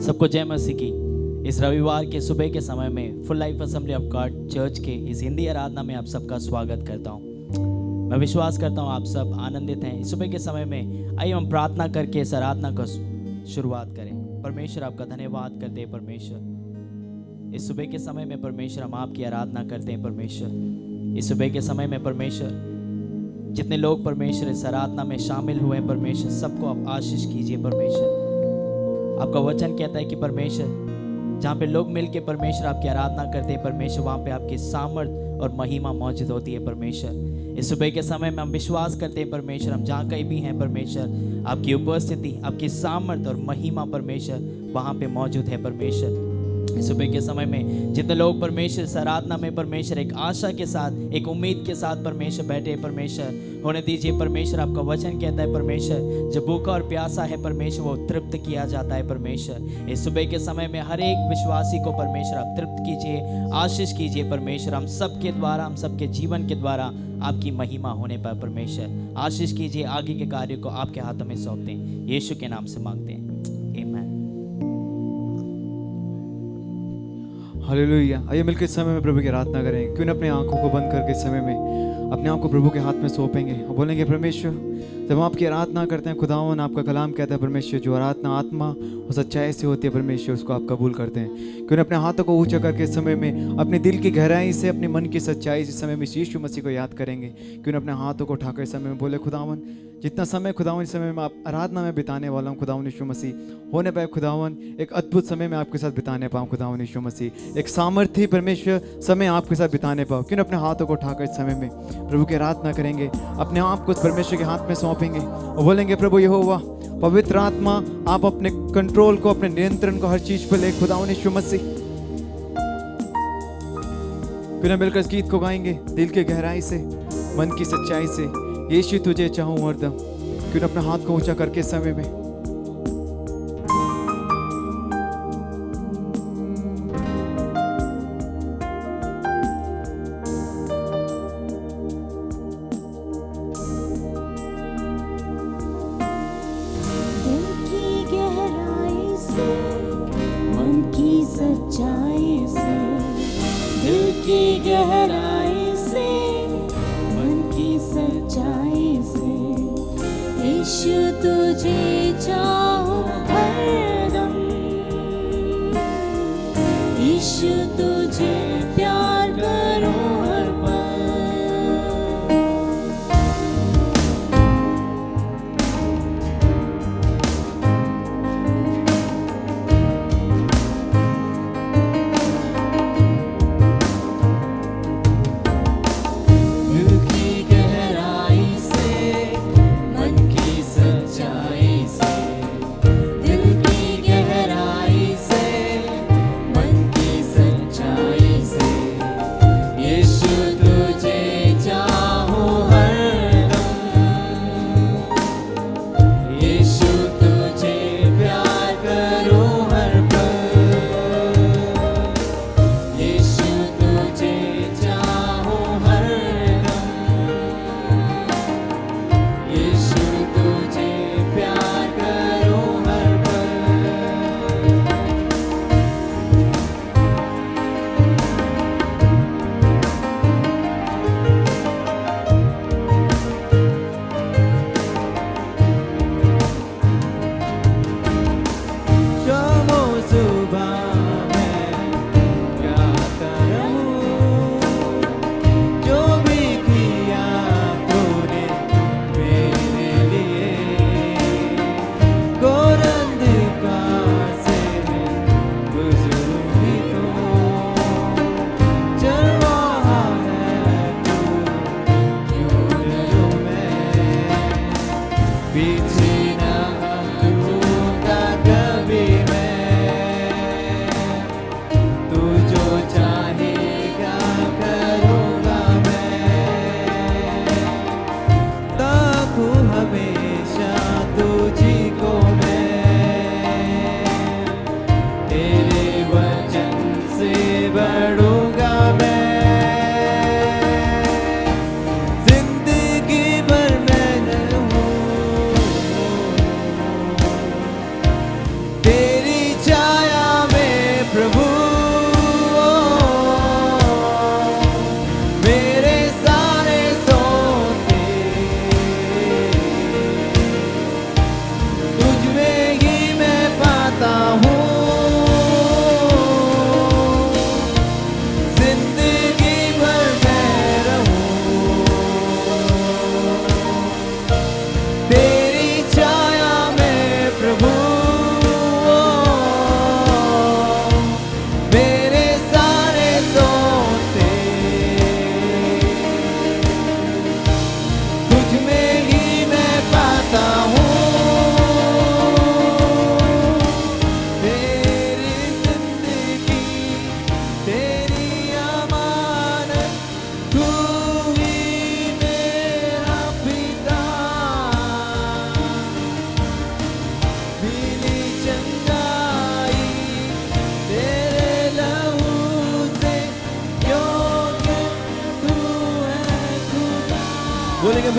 सबको जय मसीह की। इस रविवार के सुबह के समय में full life assembly of God church के इस हिंदी आराधना में आप सबका स्वागत करता हूँ। मैं विश्वास करता हूँ आप सब आनंदित हैं। इस सुबह के समय में आइए हम प्रार्थना करके इस आराधना को शुरुआत करें। परमेश्वर आपका धन्यवाद करते हैं। परमेश्वर इस सुबह के समय में परमेश्वर हम आपकी आराधना करते हैं। परमेश्वर इस सुबह के समय में परमेश्वर जितने लोग परमेश्वर इस आराधना में शामिल हुए हैं परमेश्वर सबको आप आशीष कीजिए। परमेश्वर आपका वचन कहता है कि परमेश्वर जहाँ पे लोग मिल के परमेश्वर आपकी आराधना करते हैं परमेश्वर वहाँ पे आपकी सामर्थ और महिमा मौजूद होती है। परमेश्वर इस सुबह के समय में हम विश्वास करते हैं परमेश्वर हम जहाँ कहीं भी हैं परमेश्वर आपकी उपस्थिति आपकी सामर्थ और महिमा परमेश्वर वहाँ पे मौजूद है। परमेश्वर इस सुबह के समय में जितने लोग परमेश्वर इस आराधना में परमेश्वर एक आशा के साथ एक उम्मीद के साथ परमेश्वर बैठे परमेश्वर होने दीजिए। परमेश्वर आपका वचन कहता है परमेश्वर जो भूखा और प्यासा है परमेश्वर वो तृप्त किया जाता है। परमेश्वर इस सुबह के समय में हर एक विश्वासी को परमेश्वर आप तृप्त कीजिए आशीष कीजिए। परमेश्वर हम सबके द्वारा हम सबके जीवन के द्वारा आपकी महिमा होने पर परमेश्वर आशीष कीजिए। आगे के कार्य को आपके हाथों में सौंपते हैं यीशु के नाम से मांगते हैं आमीन। हालेलुया। आइए मिलकर इस समय में प्रभु की आराधना करें। क्यों न अपने आंखों को बंद करके इस समय में अपने आप को प्रभु के हाथ में सौंपेंगे और बोलेंगे परमेश्वर जब हम आपकी आराधना करते हैं खुदावन आपका कलाम कहता है परमेश्वर जो आराधना आत्मा और सच्चाई से होती है परमेश्वर उसको आप कबूल करते हैं। क्यों न अपने हाथों को ऊंचा करके इस समय में अपने दिल की गहराई से अपने मन की सच्चाई से इस समय में यीशु मसीह को याद करेंगे। क्यों न अपने हाथों को उठाकर इस समय में बोले खुदावन जितना समय खुदावन इस समय में आप आराधना में बिताने वाला हूँ खुदावन यीशु मसीह होने पाए खुदावन एक अद्भुत समय में आपके साथ बिताने पाऊँ खुदावन यीशु मसीह एक सामर्थ्य परमेश्वर समय आपके साथ बिताने पाऊँ। क्यों न अपने हाथों को उठाकर इस समय में प्रभु की आराधना करेंगे अपने आप को परमेश्वर के हाथ में सौंपेंगे और बोलेंगे प्रभु यहोवा पवित्र आत्मा आप अपने कंट्रोल को अपने नियंत्रण को हर चीज पर ले खुदावन यीशु मसीह। क्यों न मिलकर इस गीत को गाएंगे दिल की गहराई से मन की सच्चाई से यीशु तुझे चाहूं हरदम। क्यों न अपना हाथ को ऊंचा करके इस समय में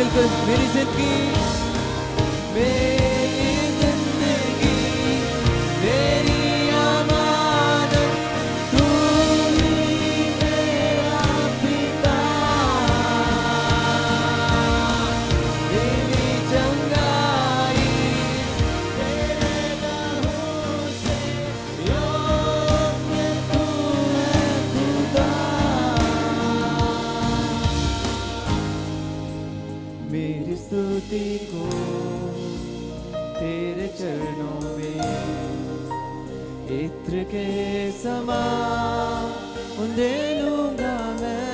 मिलकर मेरी जिंदगी तेरी अमानत, तू ही मेरा पिता, मेरी चंगाई तेरे लहू से, योग्य तू है खुदा। मेरी स्तुति को तेरे चरणों में इत्र के समान उंडे लूंगा मैं।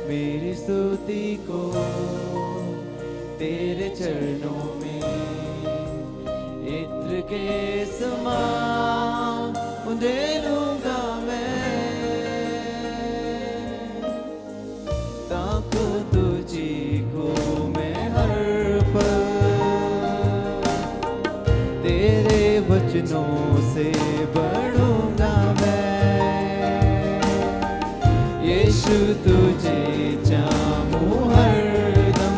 मेरी स्तुति को तेरे चरणों में इत्र के समान उंडे लूंगा मैं। ताको तुझी को मैं हर पल तेरे वचनों से बढ़ूंगा मैं। यीशु तुझे चाहूं हरदम,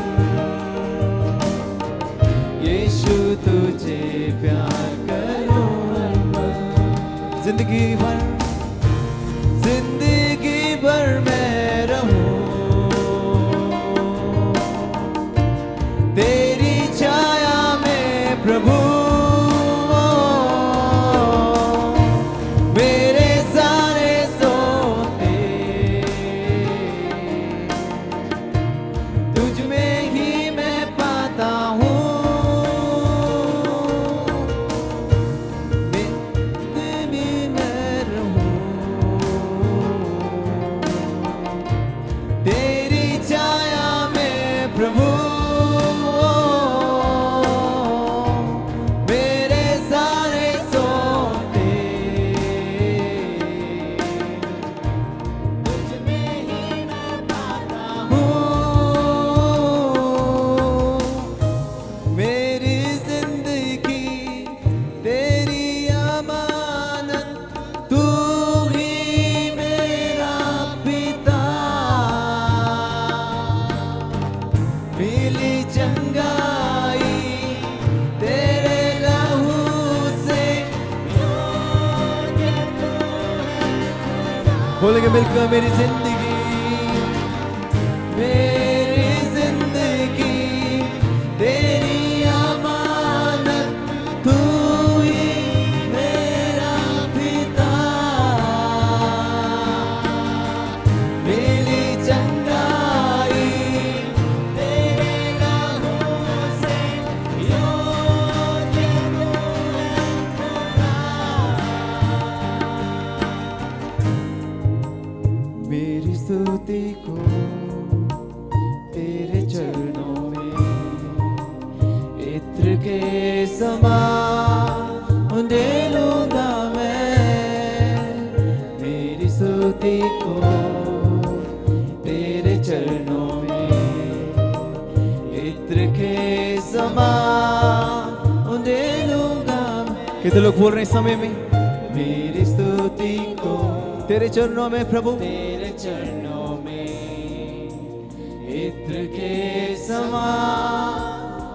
यीशु तुझे प्यार करूं हर पल। जिंदगी भर मैं रहूं तेरी छाया में प्रभु। मेरे सारे सोते तुझ में ही मैं पाता हूँ। मैं रहूं तेरी छाया में प्रभु। मेरे सारे सोते तुझ में ही मैं पाता हूँ। मेरी जिंदगी तेरी अमानत, तू ही मेरा पिता, मिली चंगाई तेरे लहू से, योग्य तू है खुदा। बोलेंगे मिलकर मेरी जिंदगी तेरी अमानत, तू ही मेरा पिता, मिली चंगाई तेरे लहू से, योग्य तू है खुदा। मेरी स्तुति को तेरे चरणों में इत्र के समान उंडे लूंगा मैं। मेरी स्तुति को तेरे चरणों में इत्र के समान उंडे लूंगा मैं। कितने लोग बोल रहे हैं इस समय में? मेरी स्तुति को तेरे चरणों में प्रभु, तेरे चरणों में इत्र के समान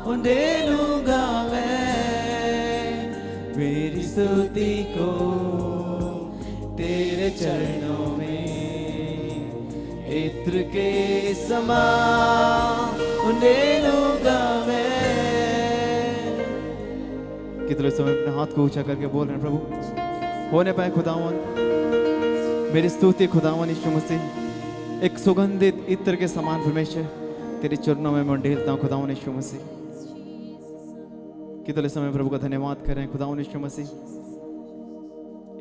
उंडे लूंगा मैं। मेरी स्तुति को तेरे चरणों में इत्र के समान उंडे लूंगा मैं। कितने समय अपने हाथ को ऊंचा करके बोल रहे हैं प्रभु, होने पाए खुदावन मेरी स्तुति खुदावन यीशु मसीह एक सुगंधित इत्र के समान परमेश्वर तेरे चरणों में मैं ढेलता हूँ खुदावन यीशु मसीह। कितने समय प्रभु का धन्यवाद कर रहे हैं खुदावन यीशु मसीह।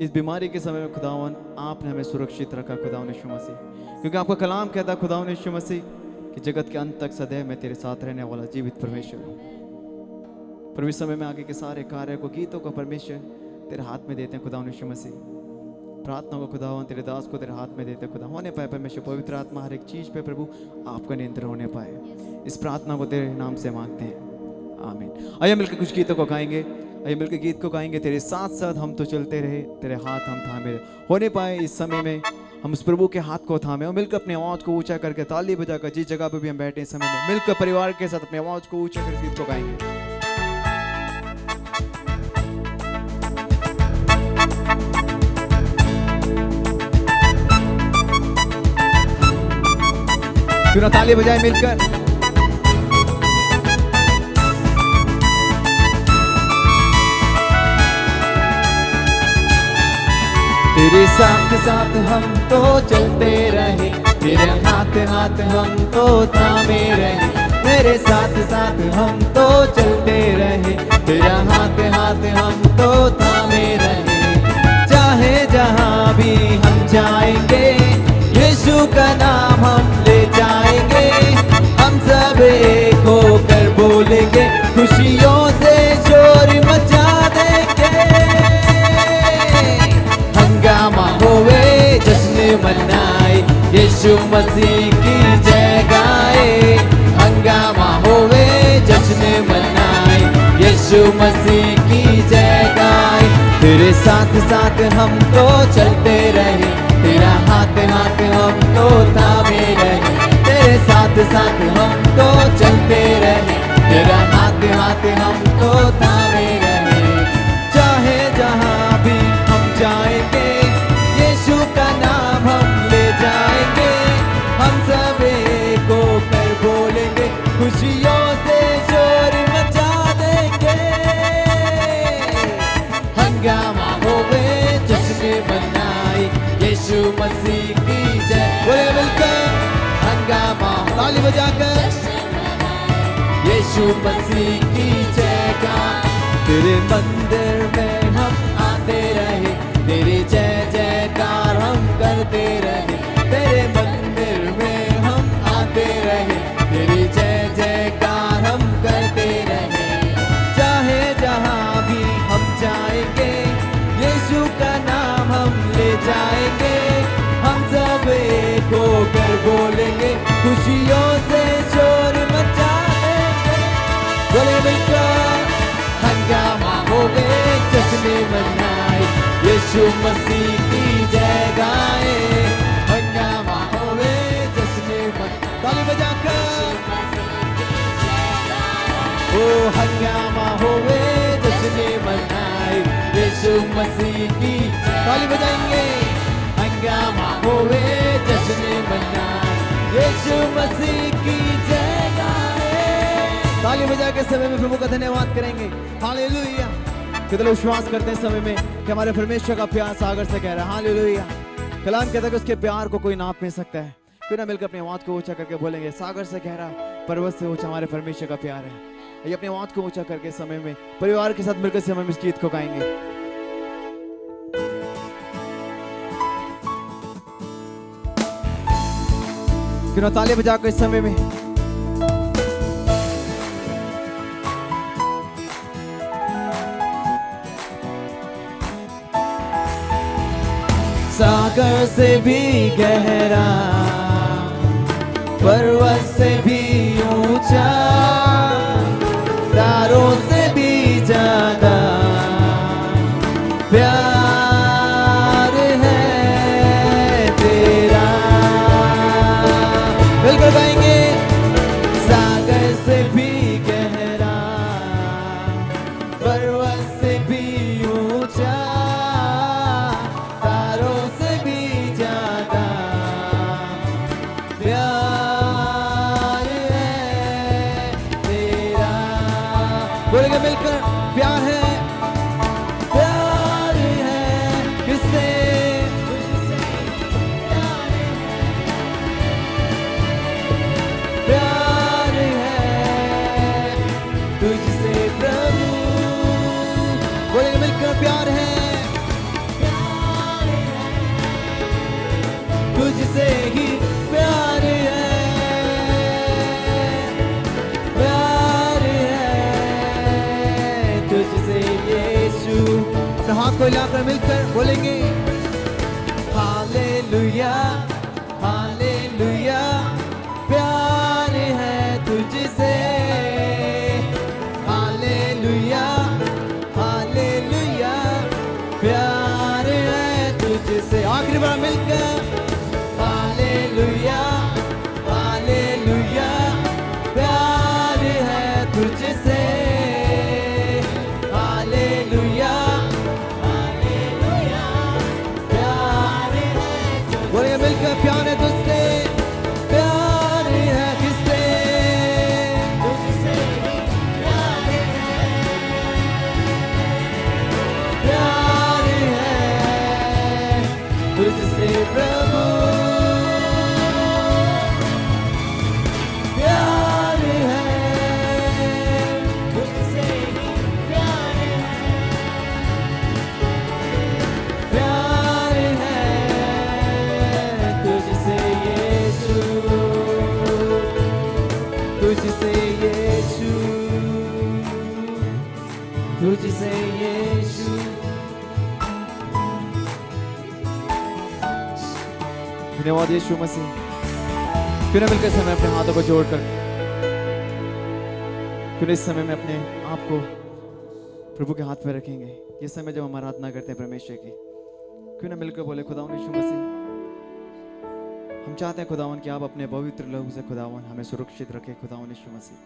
इस बीमारी के समय में खुदावन आपने हमें सुरक्षित रखा खुदावन यीशु मसीह, क्योंकि आपका कलाम कहता है खुदावन यीशु मसीह कि जगत के अंत तक सदैव मैं तेरे साथ रहने वाला जीवित परमेश्वर हूँ। पर इस समय में आगे के सारे कार्य को, गीतों को परमेश्वर तेरे हाथ में देते हैं खुदावन यीशु मसीह। प्रार्थना को खुदावन तेरे दास को तेरे हाथ में देते खुदा। होने पाए परमेश्वर पवित्र आत्मा हर एक चीज पे प्रभु आपका नियंत्रण होने पाए, इस प्रार्थना को तेरे नाम से मांगते हैं, आमीन। आइए मिलकर कुछ गीतों को गाएंगे, आइए मिलकर गीत को गाएंगे। तेरे साथ साथ हम तो चलते रहे, तेरे हाथ हम थामे रहे। होने पाए इस समय में हम उस प्रभु के हाथ को थामे और मिलकर अपनी आवाज को ऊंचा करके ताली बजाकर जिस जगह पे भी हम बैठे इस समय में मिलकर परिवार के साथ अपनी आवाज को ऊंचा करके गीत को गाएंगे। क्यों ना ताली बजाए मिलकर। तेरे साथ साथ हम तो चलते रहे, तेरे हाथ हाथ हम तो थामे रहे, मेरे साथ साथ हम तो चलते रहे, तेरा हाथ हाथ हम तो थामे रहे। चाहे जहां भी हम जाएंगे यीशु का नाम हम ले जाएंगे, हम सब एक होकर बोलेंगे, खुशियों से शोर मचा देंगे। हंगामा होवे जश्न मनाए, यीशु मसीह की जय गाए। हंगामा होवे जश्न मनाए, यीशु मसीह की जय गाए। तेरे साथ साथ हम तो चलते रहे, तेरा हाथ हाथ हम तो थामे रहे, तेरे साथ साथ हम तो चलते रहे, तेरा हाथ हाथ हम तो थामे रहे। चाहे जहां भी हम जाएंगे यीशु का नाम हम ले जाएंगे, हम सब एक होकर बोलेंगे, खुशियों से शोर मचा देंगे। हंगामा होवे जश्न मनाए, यीशु मसीह की जय। बोले मिलकर हंगामा ताली बजाकर यीशु मसीह की जय का। तेरे मंदिर में हम आते रहे, तेरी जय जयकार हम करते रहे, तेरे मंदिर में हम आते रहे, तेरी जय जयकार हम करते रहे। चाहे जहां भी हम जाएंगे यीशु का नाम हम ले जाएंगे, हम सब एक होकर बोलेंगे, खुशियों से शोर मचा देंगे। बोले मिलकर हंगामा होवे जश्न मनाए, यीशु मसीह की जय गाए। हंगामा होवे जश्न मनाए, ताली बजाकर ओ हंगामा होवे जश्न मनाए, यीशु मसीह की ताली बजाएंगे। हंगामा होवे जश्न मनाए, यीशु मसीह की जय गाए। ताली बजा के समय में प्रभु का धन्यवाद करेंगे। हालेलुया। कितने लोग विश्वास करते हैं समय में कि हमारे परमेश्वर का प्यार सागर से कह रहा है। हालेलुया। कलाम कहता है कि उसके प्यार को कोई नाप नहीं सकता है। क्यों ना मिलकर अपनी आवाज को ऊंचा करके बोलेंगे, सागर से गहरा पर्वत से ऊंचा हमारे परमेश्वर का प्यार है। ये अपनी आवाज को ऊंचा करके समय में परिवार के साथ मिलकर समय में इस गीत को गाएंगे। क्यों ना ताली बजाकर इस समय में सागर से भी गहरा पर्वत से भी ऊंचा, तारों से भी ज्यादा प्यार है तेरा। मिलकर गाएंगे, सागर से भी गहरा पर्वत से भी ऊंचा, बोलेंगे मिलकर प्यार है, प्यार है किससे? प्यार है तुझसे प्रभु। बोलेंगे मिलकर प्यार है, तुझसे ही प्यार है, अपने हाथ को हिलाकर मिलकर बोलेंगे हालेलुया हालेलुया, प्यार है तुझसे। हालेलुया हालेलुया, प्यार है तुझसे। आखिरी बार मिलकर तुझसे यीशु। धन्यवाद यीशु मसीह। क्यों ना मिलकर समय अपने हाथों को जोड़कर, क्यों इस समय में अपने आप को प्रभु के हाथ में रखेंगे। ये समय जब हम आराधना करते हैं परमेश्वर की, क्यों ना मिलकर बोले खुदावन यीशु मसीह, हम चाहते हैं खुदावन कि आप अपने पवित्र लहू से खुदावन हमें सुरक्षित रखे खुदावन यीशु मसीह।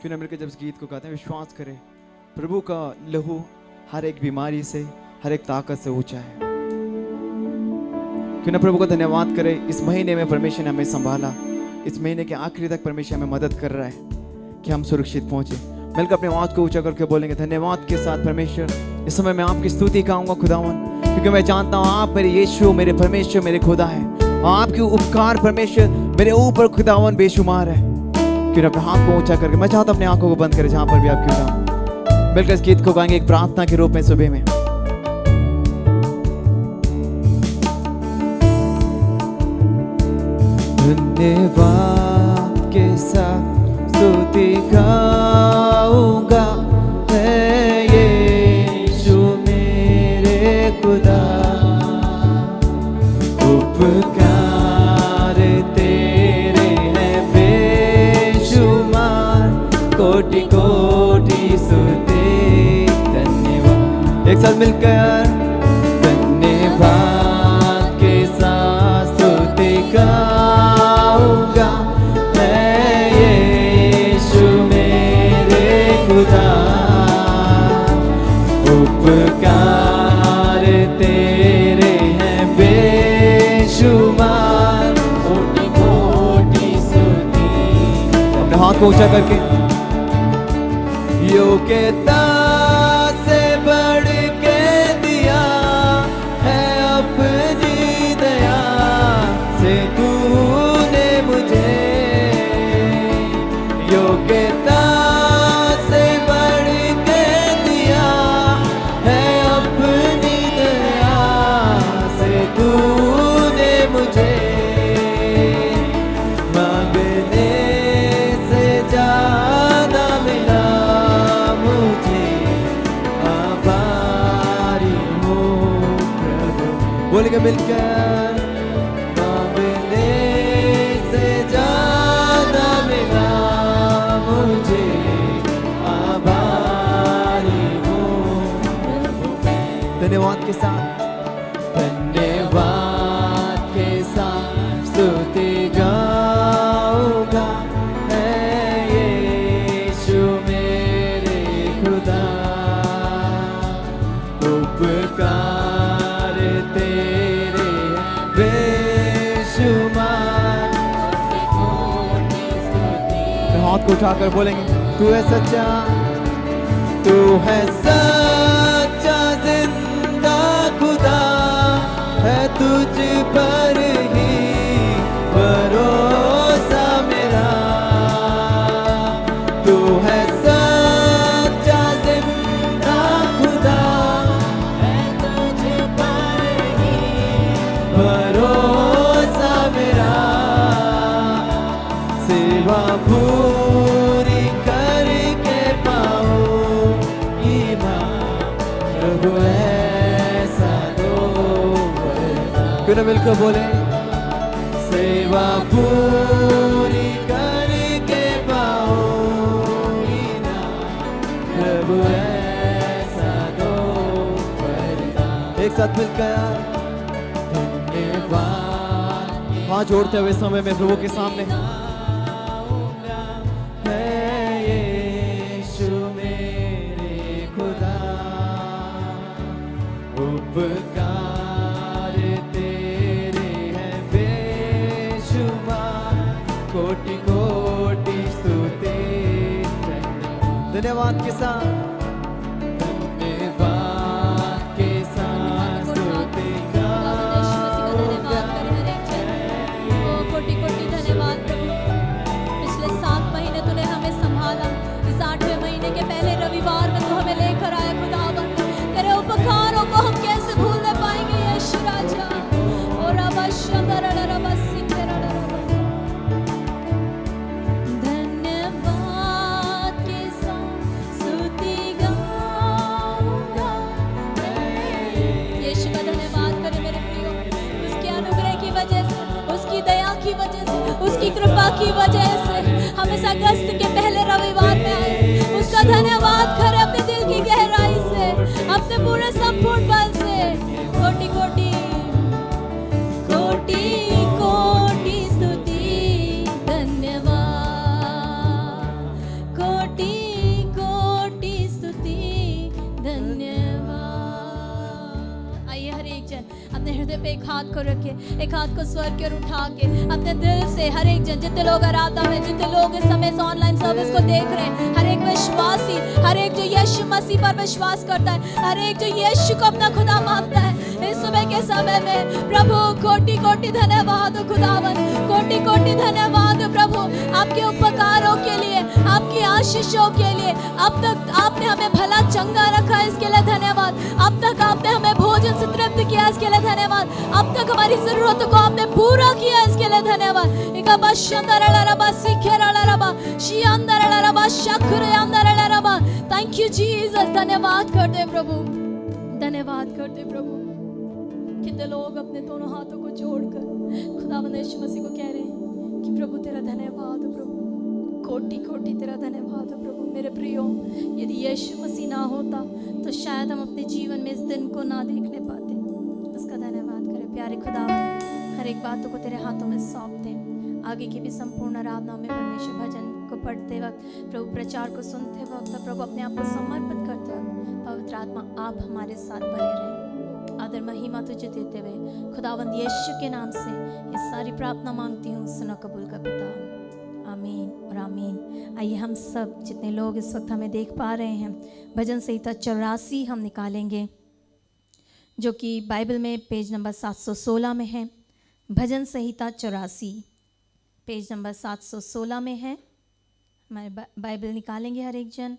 क्यों ना मिलकर जब इस गीत को गाते हैं विश्वास करें प्रभु का लहू हर एक बीमारी से, हर एक ताकत से ऊंचा है। क्यों ना प्रभु को धन्यवाद करें, इस महीने में परमेश्वर ने हमें संभाला, इस महीने के आखिरी तक परमेश्वर हमें मदद कर रहा है कि हम सुरक्षित पहुंचे। मिलकर अपने आवाज को ऊंचा करके बोलेंगे धन्यवाद के साथ परमेश्वर, इस समय मैं आपकी स्तुति गाऊंगा खुदावन, क्योंकि मैं जानता हूँ आप मेरे यीशु, मेरे परमेश्वर, मेरे खुदा है। आपके उपकार परमेश्वर मेरे ऊपर खुदावन बेशुमार है। क्यों अपने हाथ को ऊंचा करके, मैं चाहता हूं अपनी आंखों को बंद करें जहां पर भी आप क्यों ना हो। मिलकर इस गीत को गाएंगे एक प्रार्थना के रूप में सुबह में। धन्यवाद के साथ स्तुति गाऊंगा, है यीशु मेरे खुदा। उपकार तेरे हैं बेशुमार, कोटि कोटि स्तुति धन्यवाद। एक साथ मिलकर धन्यवाद के साथ स्तुति गाऊंगा, है यीशु मेरे खुदा। उपकार तेरे हैं बेशुमार, कोटि कोटि स्तुति। अपने हाथ को ऊंचा करके, योग्यता से बढ़ के दिया है अपनी दया से तूने मुझे। योग्यता से बढ़ के दिया है अपनी दया से तूने मुझे। मांगने से ज्यादा मिला मुझे, आभारी हूँ प्रभु। बोलेंगे मिलकर, मांगने से ज्यादा मिला मुझे, आभारी हूँ प्रभु। धन्यवाद के साथ, धन्यवाद के साथ स्तुति गाऊंगा, है यीशु मेरे खुदा। उपकार तेरे बेशुमार, हाथ को उठाकर बोलेंगे तू है सच्चा, तू है सच्चा जिंदा खुदा, है तुझ पर ही भरोसा मेरा। तू है सच्चा जिंदा खुदा, है तुझ पर ही भरोसा मेरा। सेवा पूरी करके पाऊं ईमान, प्रभु ऐसा दो वरदान। क्यों ना मिलकर बोले, सेवा पूरी करके पाऊं ईमान, प्रभु ऐसा दो वरदान। एक साथ मिलकर धन्यवाद, हाथ जोड़ते हुए समय में प्रभु के सामने, उपकार तेरे हैं बेशुमार, कोटि कोटि स्तुति। धन्यवाद के साथ, धन्यवाद के साथ स्तुति गाऊंगा। कोटि कोटि धन्यवाद प्रभु। पिछले 7 महीने तूने हमें संभाला, इस 8वें महीने के पहले रविवार में तू हमें लेकर आया खुदावन। तेरे उपकारों को हम कैसे भूलने पाएंगे यीशु राजा। और धन्यवाद के साथ स्तुति उसकी कृपा की वजह से हम इस अगस्त के पहले रविवार में आए। उसका धन्यवाद करें अपने दिल की गहराई से, अपने पूरे संपूर्ण बल से। कोटि कोटि कोटि कोटि स्तुति धन्यवाद, कोटि कोटि स्तुति धन्यवाद। आइए हर एक जन अपने हृदय पे एक हाथ को रखे, एक हाथ को स्वर्ग की ओर उठा के अपने दिल से हर एक जन, जितने लोग आराधना में, जितने लोग इस समय से ऑनलाइन सर्विस को देख रहे हैं, हर एक विश्वासी, हर एक जो यीशु मसीह पर विश्वास करता है, हर एक जो यीशु को अपना खुदा मानता है, इस सुबह के समय में प्रभु कोटि कोटि धन्यवाद हो खुदावन, कोटि कोटि धन्यवाद हो प्रभु, आपके उपकारों के लिए, आपकी आशीषों के लिए। अब तक आपने हमें भला चंगा रखा, इसके लिए धन्यवाद। अब तक आपने हमें भोजन से तृप्त किया, इसके लिए धन्यवाद। अब तक हमारी जरूरतों को आपने पूरा किया, इसके लिए धन्यवाद। थैंक यू जीसस, धन्यवाद करते प्रभु, धन्यवाद करते प्रभु। कितने लोग अपने दोनों हाथों को जोड़कर खुदावंद यीशु मसीह को कह रहे हैं कि प्रभु तेरा धन्यवाद हो प्रभु, कोटि कोटि तेरा धन्यवाद हो प्रभु। मेरे प्रियो, यदि यीशु मसीह ना होता तो शायद हम अपने जीवन में इस दिन को ना देखने पाते। उसका धन्यवाद करें प्यारे खुदावंद, हर एक बातों को तेरे हाथों में सौंप दे। आगे की भी संपूर्ण आराधना में परमेश्वर भजन को पढ़ते वक्त, प्रभु प्रचार को सुनते वक्त, प्रभु अपने आप को समर्पित करते वक्त, पवित्र आत्मा आप हमारे साथ बने रहे। आदर महिमा तुझे देते हुए खुदावंद यीशु के नाम से ये सारी प्रार्थना मांगती हूँ, सुनो कबूल कर पिता, आमीन और आमीन। आइए हम सब जितने लोग इस वक्त हमें देख पा रहे हैं, भजन संहिता 84 हम निकालेंगे, जो कि बाइबल में पेज नंबर 716 में है। भजन संहिता 84 पेज नंबर 716 में है। हमारे बाइबल निकालेंगे हर एक जन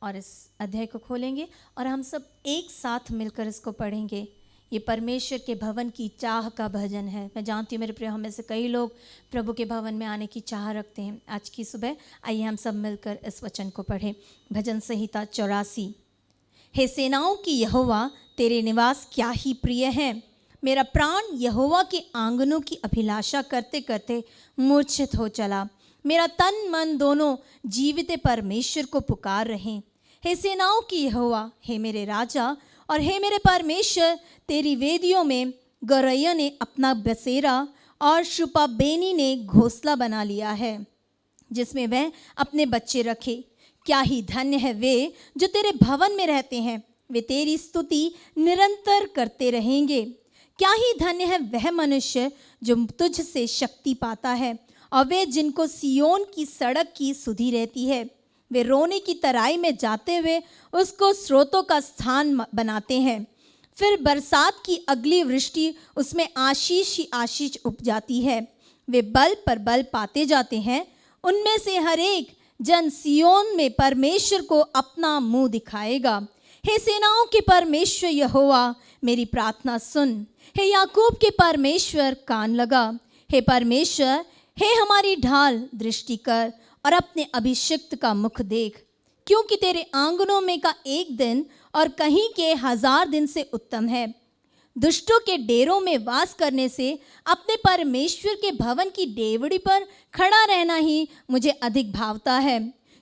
और इस अध्याय को खोलेंगे और हम सब एक साथ मिलकर इसको पढ़ेंगे। ये परमेश्वर के भवन की चाह का भजन है। मैं जानती हूँ मेरे प्रिय, हम में से कई लोग प्रभु के भवन में आने की चाह रखते हैं। आज की सुबह आइए हम सब मिलकर इस वचन को पढ़ें। भजन संहिता 84। हे सेनाओं की यहोवा, तेरे निवास क्या ही प्रिय है। मेरा प्राण यहोवा के आंगनों की अभिलाषा करते करते मूर्छित हो चला। मेरा तन मन दोनों जीवित परमेश्वर को पुकार रहे। हे सेनाओं की यहोवा, हे मेरे राजा और हे मेरे परमेश्वर, तेरी वेदियों में गौरैया ने अपना बसेरा और शुपाबेनी ने घोंसला बना लिया है, जिसमें वह अपने बच्चे रखे। क्या ही धन्य है वे जो तेरे भवन में रहते हैं, वे तेरी स्तुति निरंतर करते रहेंगे। क्या ही धन्य है वह मनुष्य जो तुझ से शक्ति पाता है, और वे जिनको सियोन की सड़क की सुधि रहती है। वे रोने की तराई में जाते हुए उसको स्रोतों का स्थान बनाते हैं। फिर बरसात की अगली वृष्टि उसमें आशीष ही आशीष उपजाती है। वे बल पर बल पाते जाते हैं। उनमें से हर एक जन सियोन में परमेश्वर को अपना मुंह दिखाएगा। हे सेनाओं के परमेश्वर यहोवा, मेरी प्रार्थना सुन। हे याकूब के परमेश्वर, कान लगा। हे परमेश्वर, हे हमारी ढाल, दृष्टि कर और अपने अभिषिक्त का मुख देख, क्योंकि तेरे आंगनों में का एक दिन और कहीं के 1000 दिन से उत्तम है। दुष्टों के डेरों में वास करने से अपने परमेश्वर के भवन की डेवड़ी पर खड़ा रहना ही मुझे अधिक भावता है,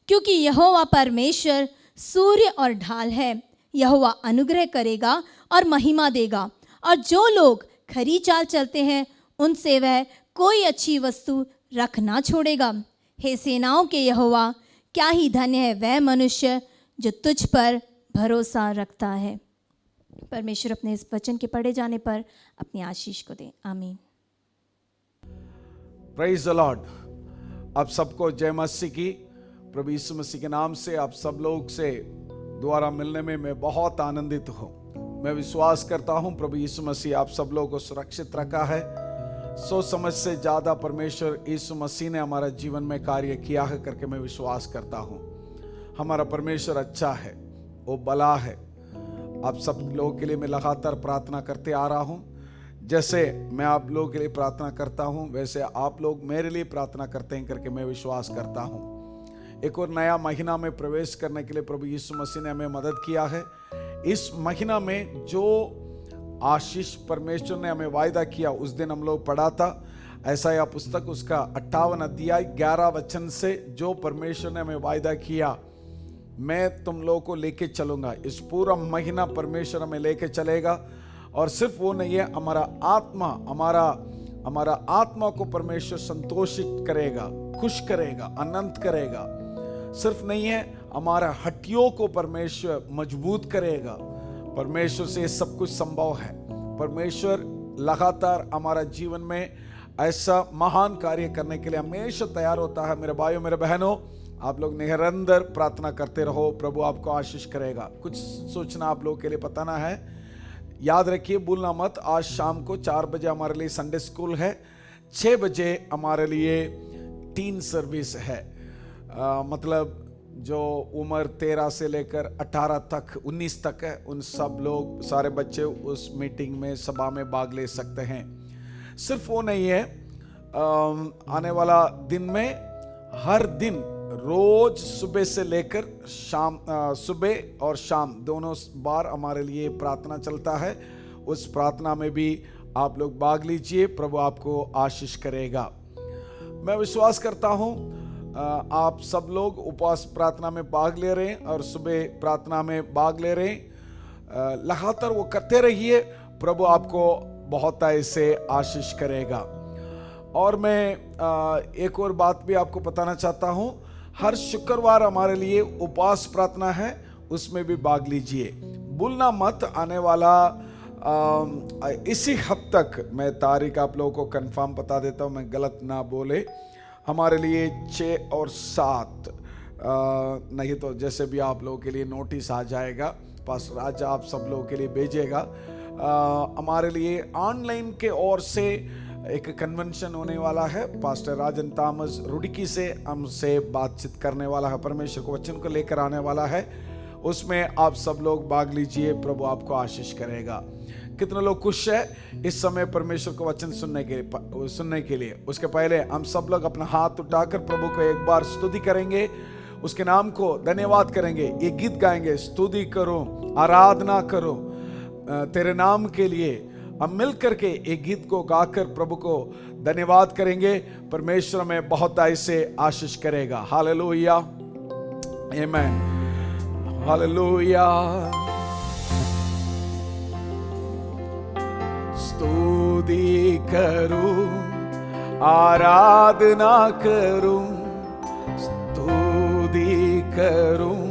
क्योंकि यहोवा परमेश्वर सूर्य और ढाल है। यहोवा अनुग्रह करेगा और महिमा देगा, और जो लोग खरी चाल चलते हैं उनसे वह कोई अच्छी वस्तु रख ना छोड़ेगा। हे सेनाओं के यहोवा, क्या ही धन्य है वह मनुष्य जो तुझ पर भरोसा रखता है। परमेश्वर अपने इस वचन के पढ़े जाने पर अपनी आशीष को दे, आमीन। Praise the Lord. आप सबको जय मसीह की। प्रभु यीशु मसीह के नाम से आप सब लोग से दोबारा मिलने में मैं बहुत आनंदित हूँ। मैं विश्वास करता हूँ प्रभु यीशु मसीह आप सब लोगों को सुरक्षित रखा है। सोच समझ से ज़्यादा परमेश्वर यीशु मसीह ने हमारा जीवन में कार्य किया है करके मैं विश्वास करता हूँ। हमारा परमेश्वर अच्छा है, वो भला है। आप सब लोगों के लिए मैं लगातार प्रार्थना करते आ रहा हूँ। जैसे मैं आप लोगों के लिए प्रार्थना करता हूँ, वैसे आप लोग मेरे लिए प्रार्थना करते हैं करके मैं विश्वास करता हूँ। एक और नया महीना में प्रवेश करने के लिए प्रभु यीशु मसीह ने हमें मदद किया है। इस महीना में जो आशीष परमेश्वर ने हमें वायदा किया, उस दिन हम लोग पढ़ा था, ऐसाया पुस्तक उसका 58 अध्याय 11 वचन से, जो परमेश्वर ने हमें वायदा किया, मैं तुम लोगों को लेके चलूंगा। इस पूरा महीना परमेश्वर हमें लेके चलेगा। और सिर्फ वो नहीं है, हमारा आत्मा को परमेश्वर संतोषित करेगा, खुश करेगा, आनंद करेगा। सिर्फ नहीं है, हमारा हड्डियों को परमेश्वर मजबूत करेगा। परमेश्वर से सब कुछ संभव है। परमेश्वर लगातार हमारा जीवन में ऐसा महान कार्य करने के लिए हमेशा तैयार होता है। मेरे भाइयों, मेरे बहनों, आप लोग निरंतर प्रार्थना करते रहो, प्रभु आपको आशीष करेगा। कुछ सोचना आप लोगों के लिए बताना है, याद रखिए, भूलना मत। आज शाम को 4 बजे हमारे लिए संडे स्कूल है, 6 बजे हमारे लिए टीन सर्विस है। मतलब जो उम्र 13 से लेकर 18 तक, 19 तक है, उन सब लोग, सारे बच्चे उस मीटिंग में, सभा में भाग ले सकते हैं। सिर्फ वो नहीं है, आने वाला दिन में हर दिन रोज सुबह से लेकर शाम, सुबह और शाम दोनों बार हमारे लिए प्रार्थना चलता है। उस प्रार्थना में भी आप लोग भाग लीजिए, प्रभु आपको आशीष करेगा। मैं विश्वास करता हूं आप सब लोग उपवास प्रार्थना में भाग ले रहे हैं और सुबह प्रार्थना में भाग ले रहे हैं। लगातार वो करते रहिए, प्रभु आपको बहुत ऐसे आशीष करेगा। और मैं एक और बात भी आपको बताना चाहता हूं, हर शुक्रवार हमारे लिए उपवास प्रार्थना है, उसमें भी भाग लीजिए, भूलना मत। आने वाला इसी हफ्ते तक, मैं तारीख आप लोगों को कंफर्म बता देता हूं, मैं गलत ना बोले, हमारे लिए 6 और 7, नहीं तो जैसे भी आप लोगों के लिए नोटिस आ जाएगा, पास्टर राजा आप सब लोगों के लिए भेजेगा। हमारे लिए ऑनलाइन के ओर से एक कन्वेंशन होने वाला है। पास्टर राजन थॉमस रुड़की से हमसे बातचीत करने वाला है, परमेश्वर को वचन को लेकर आने वाला है। उसमें आप सब लोग भाग लीजिए, प्रभु आपको आशीष करेगा। कितने लोग खुश है इस समय परमेश्वर को वचन सुनने के लिए? उसके पहले हम सब लोग अपना हाथ उठाकर प्रभु को एक बार स्तुति करेंगे, उसके नाम को धन्यवाद करेंगे। ये गीत गाएंगे, स्तुति करो, आराधना करो तेरे नाम के लिए। हम मिल करके एक गीत को गाकर प्रभु को धन्यवाद करेंगे। परमेश्वर हमें बहुत ऐसे आशीष करेगा। हालेलुया, आमीन, हालेलुया। स्तुति करूं, आराधना करूं, स्तुति करूं,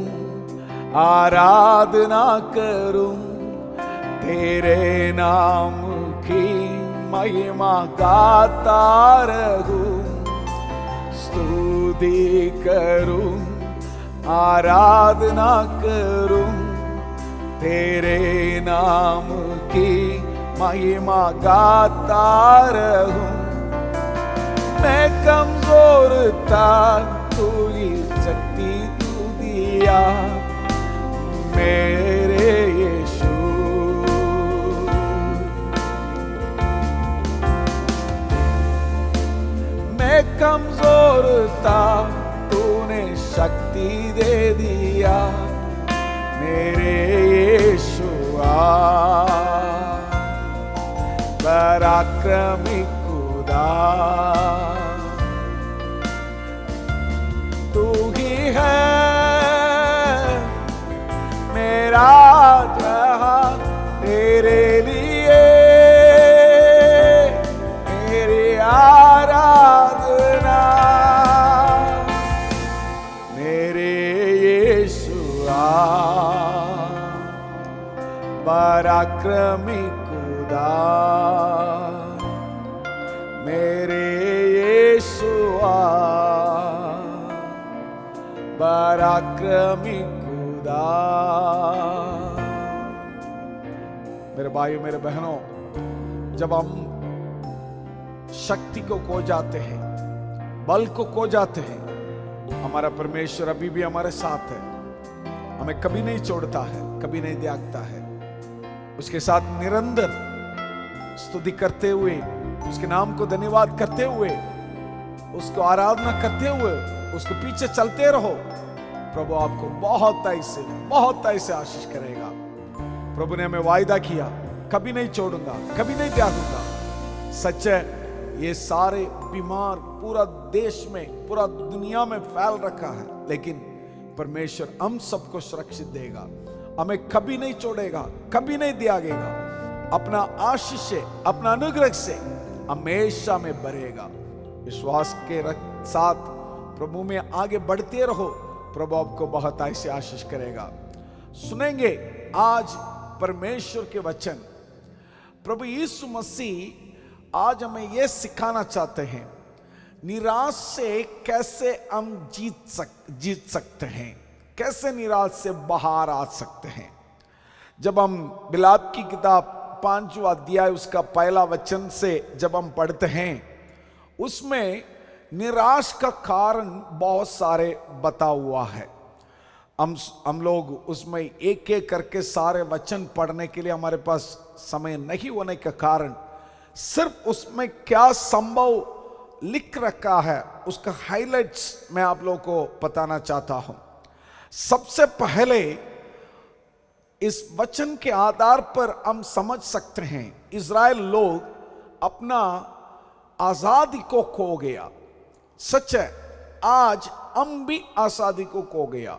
आराधना करूं, तेरे नाम की महिमा गाता रहूं। स्तुति करूं, आराधना करूं, तेरे नाम की महिमा गाता रहूं। मैं कमजोर था, तू ही शक्ति तू दिया, मेरे यीशु। मैं कमजोर था, तूने शक्ति दे दिया, मेरे यीशुआ। पराक्रमी खुदा तू ही है, मेरा जहां तेरे लिए, मेरी आराधना, मेरे यीशुआ। पराक्रमी खुदा, मेरे यीशुआ। पराक्रमी खुदा। मेरे भाइयों, मेरे बहनों, जब हम शक्ति को खो जाते हैं, बल को खो जाते हैं, हमारा परमेश्वर अभी भी हमारे साथ है, हमें कभी नहीं छोड़ता है, कभी नहीं त्यागता है। उसके साथ निरंतर स्तुति करते हुए, उसके नाम को धन्यवाद करते हुए, उसको आराधना करते हुए, उसके पीछे चलते रहो। प्रभु आपको बहुत ऐसे आशीष करेगा। प्रभु ने हमें वायदा किया, कभी नहीं छोड़ूंगा, कभी नहीं त्यागूंगा। सच है, ये सारे बीमार पूरा देश में, पूरा दुनिया में फैल रखा है, लेकिन परमेश्वर हम सबको सुरक्षित देगा, हमें कभी नहीं छोड़ेगा, कभी नहीं त्यागेगा। अपना आशीष से, अपना अनुग्रह से हमेशा में भरेगा। विश्वास के साथ प्रभु में आगे बढ़ते रहो, प्रभु आपको बहुत ऐसे आशीष करेगा। सुनेंगे आज परमेश्वर के वचन। प्रभु यीशु मसीह आज हमें यह सिखाना चाहते हैं, निराश से कैसे हम जीत सकते हैं, कैसे निराश से बाहर आ सकते हैं। जब हम बिलाप की किताब 5वां अध्याय उसका पहला वचन से जब हम पढ़ते हैं, उसमें निराश का कारण बहुत सारे बता हुआ है। हम लोग उसमें एक एक करके सारे वचन पढ़ने के लिए हमारे पास समय नहीं होने के कारण सिर्फ उसमें क्या संभव लिख रखा है उसका हाइलाइट्स मैं आप लोगों को बताना चाहता हूं। सबसे पहले इस वचन के आधार पर हम समझ सकते हैं इज़राइल लोग अपना आजादी को खो गया। सच है, आज हम भी आजादी को खो गया,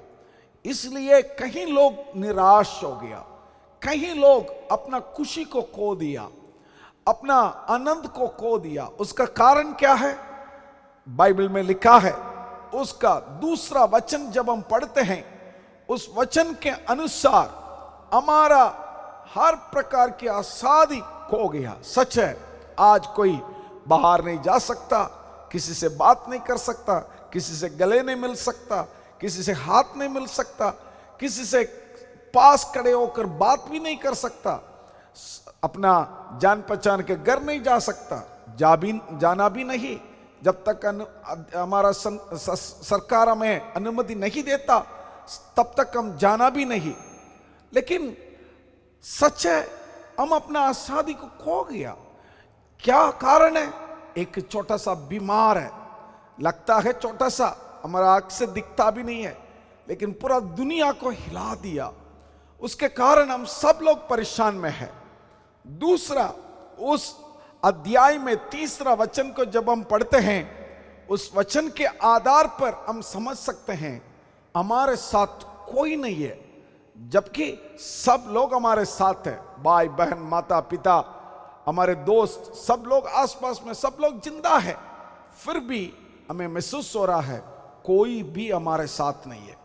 इसलिए कहीं लोग निराश हो गया, कहीं लोग अपना खुशी को खो दिया, अपना आनंद को खो दिया। उसका कारण क्या है? बाइबल में लिखा है, उसका दूसरा वचन जब हम पढ़ते हैं, उस वचन के अनुसार हमारा हर प्रकार की आजादी खो गया। सच है, आज कोई बाहर नहीं जा सकता, किसी से बात नहीं कर सकता, किसी से गले नहीं मिल सकता, किसी से हाथ नहीं मिल सकता, किसी से पास खड़े होकर बात भी नहीं कर सकता, अपना जान पहचान के घर नहीं जा सकता, जाना भी नहीं जब तक हमारा सरकार हमें अनुमति नहीं देता, तब तक हम जाना भी नहीं। लेकिन सच है, हम अपना आजादी को खो गया। क्या कारण है? एक छोटा सा बीमार है, लगता है छोटा सा, हमारा आंख से दिखता भी नहीं है, लेकिन पूरा दुनिया को हिला दिया। उसके कारण हम सब लोग परेशान में हैं। दूसरा, उस अध्याय में तीसरा वचन को जब हम पढ़ते हैं, उस वचन के आधार पर हम समझ सकते हैं हमारे साथ कोई नहीं है, जबकि सब लोग हमारे साथ हैं। भाई बहन, माता पिता, हमारे दोस्त, सब लोग आसपास में, सब लोग जिंदा है, फिर भी हमें महसूस हो रहा है कोई भी हमारे साथ नहीं है,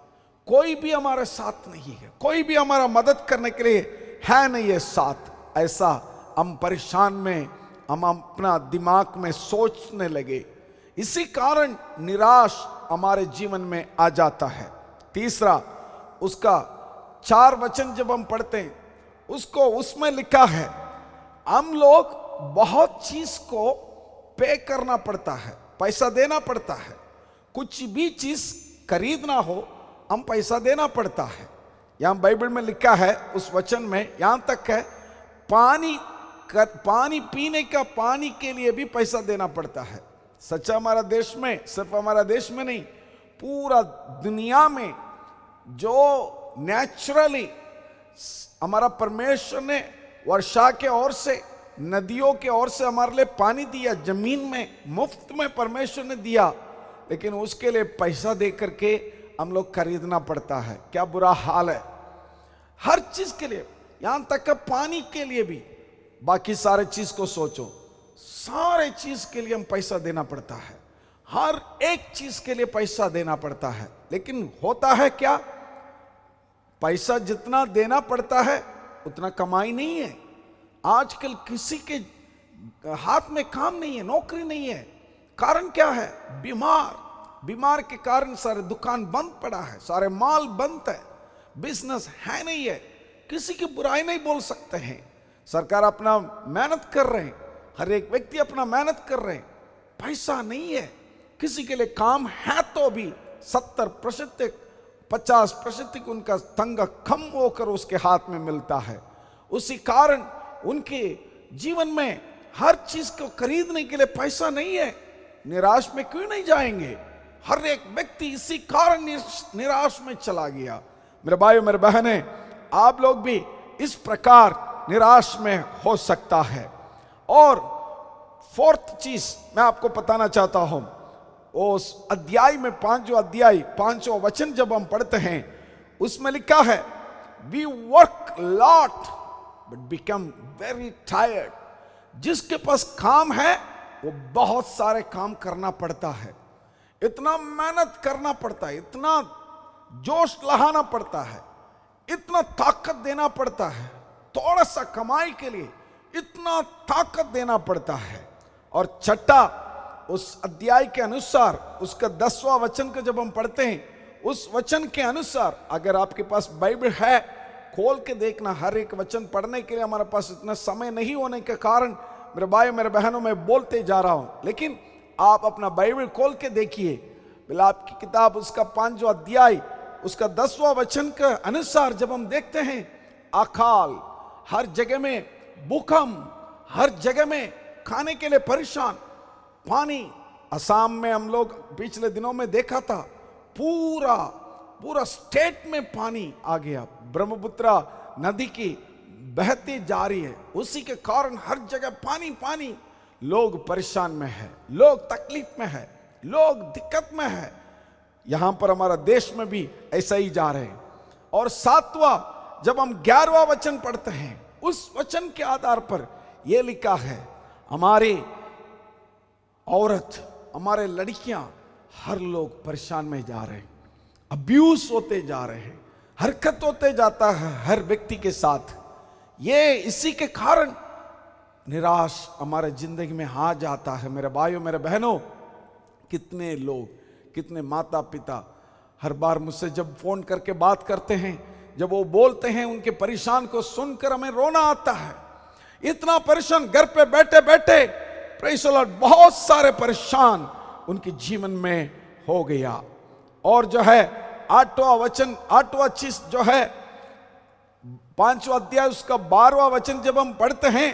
कोई भी हमारे साथ नहीं है, कोई भी हमारा मदद करने के लिए है नहीं है साथ। ऐसा हम परेशान में, हम अपना दिमाग में सोचने लगे, इसी कारण निराश हमारे जीवन में आ जाता है। तीसरा, उसका 4 वचन जब हम पढ़ते हैं, उसमें लिखा है हम लोग बहुत चीज को पे करना पड़ता है, पैसा देना पड़ता है। कुछ भी चीज खरीदना हो, हम पैसा देना पड़ता है। यहां बाइबल में लिखा है, उस वचन में यहां तक है पानी पीने का, पानी के लिए भी पैसा देना पड़ता है। सच्चा हमारा देश में, सिर्फ हमारा देश में नहीं, पूरा दुनिया में जो नेचुरली हमारा परमेश्वर ने वर्षा के ओर से, नदियों के ओर से हमारे लिए पानी दिया, जमीन में मुफ्त में परमेश्वर ने दिया, लेकिन उसके लिए पैसा दे करके हम लोग खरीदना पड़ता है। क्या बुरा हाल है हर चीज के लिए, यहां तक कि पानी के लिए भी। बाकी सारे चीज को सोचो, सारे चीज के लिए हम पैसा देना पड़ता है, हर एक चीज के लिए पैसा देना पड़ता है। लेकिन होता है क्या, पैसा जितना देना पड़ता है उतना कमाई नहीं है। आजकल किसी के हाथ में काम नहीं है, नौकरी नहीं है। कारण क्या है? बीमार के कारण सारे दुकान बंद पड़ा है, सारे माल बंद है, बिजनेस है नहीं है। किसी की बुराई नहीं बोल सकते हैं। सरकार अपना मेहनत कर रहे हैं, हर एक व्यक्ति अपना मेहनत कर रहे हैं, पैसा नहीं है। किसी के लिए काम है तो भी 70% 50% उनका तंगा कम होकर उसके हाथ में मिलता है। उसी कारण उनके जीवन में हर चीज को खरीदने के लिए पैसा नहीं है। निराश में क्यों नहीं जाएंगे? हर एक व्यक्ति इसी कारण निराश में चला गया। मेरे भाइयों, मेरे बहनें, आप लोग भी इस प्रकार निराश में हो सकता है। और फोर्थ चीज मैं आपको बताना चाहता हूं, उस अध्याय में 5 अध्याय 5वां वचन जब हम पढ़ते हैं उसमें लिखा है, we work lot but become very tired. जिसके पास काम है वो बहुत सारे काम करना पड़ता है, इतना मेहनत करना पड़ता है, इतना जोश लहाना पड़ता है, इतना ताकत देना पड़ता है, थोड़ा सा कमाई के लिए इतना ताकत देना पड़ता है। और छठा उस अध्याय के अनुसार उसका 10वां वचन को जब हम पढ़ते हैं, उस वचन के अनुसार, अगर आपके पास बाइबल है खोल के देखना, हर एक वचन पढ़ने के लिए हमारे पास इतना समय नहीं होने के कारण मेरे भाई मेरे बहनों में बोलते जा रहा हूं, लेकिन आप अपना बाइबल खोल के देखिए, विलाप की किताब उसका 5वां अध्याय उसका 10वां वचन के अनुसार जब हम देखते हैं, अकाल, हर जगह में भूकंप, हर जगह में खाने के लिए परेशान, पानी, असम में हम लोग पिछले दिनों में देखा था, पूरा स्टेट में पानी आ गया, ब्रह्मपुत्र नदी की बहती जा रही है, उसी के कारण हर जगह पानी पानी, लोग परेशान में है, लोग तकलीफ में है, लोग दिक्कत में है। यहां पर हमारा देश में भी ऐसा ही जा रहे हैं। और 7वां जब हम 11वां वचन पढ़ते हैं, उस वचन के आधार पर यह लिखा है, हमारे औरत, हमारे लड़कियां, हर लोग परेशान में जा रहे हैं, अब्यूज होते जा रहे हैं, हरकत होते जाता है हर व्यक्ति के साथ। ये इसी के कारण निराश हमारे जिंदगी में आ जाता है। मेरे भाइयों मेरे बहनों, कितने लोग, कितने माता पिता हर बार मुझसे जब फोन करके बात करते हैं, जब वो बोलते हैं, उनके परेशान को सुनकर हमें रोना आता है। इतना परेशान घर पे बैठे बैठे, प्रेज़ द लॉर्ड, बहुत सारे परेशान उनके जीवन में हो गया। और जो है 8वां वचन, 8वां चीज जो है 5वां अध्याय उसका 12वां वचन जब हम पढ़ते हैं,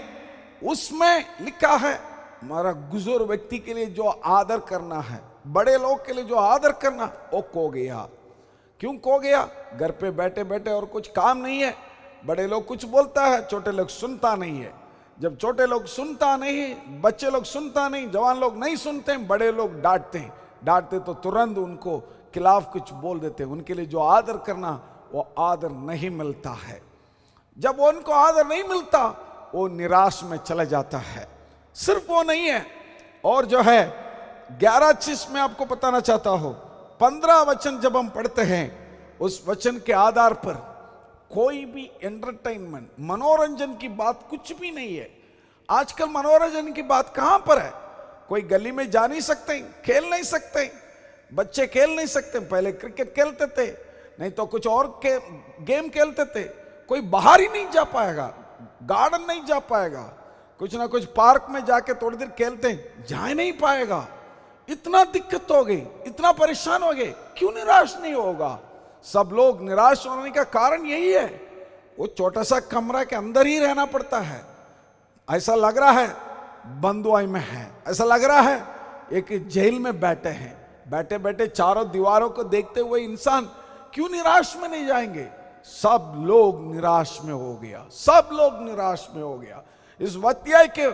उसमें लिखा है, हमारा गुजर व्यक्ति के लिए जो आदर करना है, बड़े लोग के लिए जो आदर करना, वो खो गया। क्यों खो गया? घर पे बैठे बैठे और कुछ काम नहीं है, बड़े लोग कुछ बोलता है, छोटे लोग सुनता नहीं है। जब छोटे लोग सुनता नहीं, बच्चे लोग सुनता नहीं, जवान लोग नहीं सुनते, बड़े लोग डांटते हैं, डांटते तो तुरंत उनको खिलाफ कुछ बोल देते हैं। उनके लिए जो आदर करना, वो आदर नहीं मिलता है। जब उनको आदर नहीं मिलता, वो निराश में चला जाता है। सिर्फ वो नहीं है, और जो है 11 चीज मैं आपको बताना चाहता हूं। 15 वचन जब हम पढ़ते हैं, उस वचन के आधार पर कोई भी एंटरटेनमेंट, मनोरंजन की बात कुछ भी नहीं है। आजकल मनोरंजन की बात कहां पर है? कोई गली में जा नहीं सकते, खेल नहीं सकते, बच्चे खेल नहीं सकते। पहले क्रिकेट खेलते थे, नहीं तो कुछ और गेम खेलते थे। कोई बाहर ही नहीं जा पाएगा, गार्डन नहीं जा पाएगा, कुछ ना कुछ पार्क में जाके थोड़ी देर खेलते हैं, जा नहीं पाएगा। इतना दिक्कत हो गई, इतना परेशान हो गए, क्यों निराश नहीं होगा? सब लोग निराश होने का कारण यही है, वो छोटा सा कमरा के अंदर ही रहना पड़ता है। ऐसा लग रहा है बंदुआई में है, ऐसा लग रहा है एक जेल में बैठे हैं। बैठे बैठे चारों दीवारों को देखते हुए इंसान क्यों निराश में नहीं जाएंगे? सब लोग निराश में हो गया, सब लोग निराश में हो गया। इस अध्याय के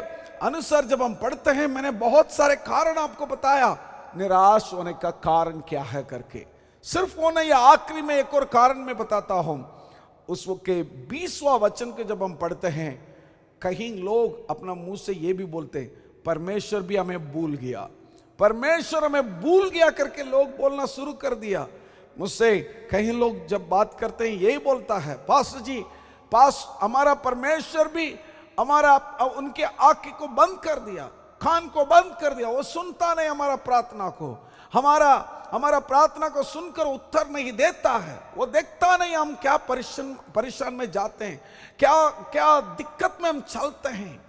अनुसार जब हम पढ़ते हैं, मैंने बहुत सारे कारण आपको बताया निराश होने का कारण क्या है करके। सिर्फ वो नहीं, आखिरी में एक और कारण मैं बताता हूं। उस के 20वां वचन के जब हम पढ़ते हैं, कहीं लोग अपना मुंह से ये भी बोलते, परमेश्वर भी हमें भूल गया, परमेश्वर हमें भूल गया करके लोग बोलना शुरू कर दिया। मुझसे कहीं लोग जब बात करते हैं, यही बोलता है, पास्टर जी, हमारा परमेश्वर भी हमारा, उनके आंखें को बंद कर दिया, कान को बंद कर दिया, वो सुनता नहीं हमारा प्रार्थना को, हमारा प्रार्थना को सुनकर उत्तर नहीं देता है, वो देखता नहीं हम क्या परेशान में जाते हैं, क्या दिक्कत में हम चलते हैं।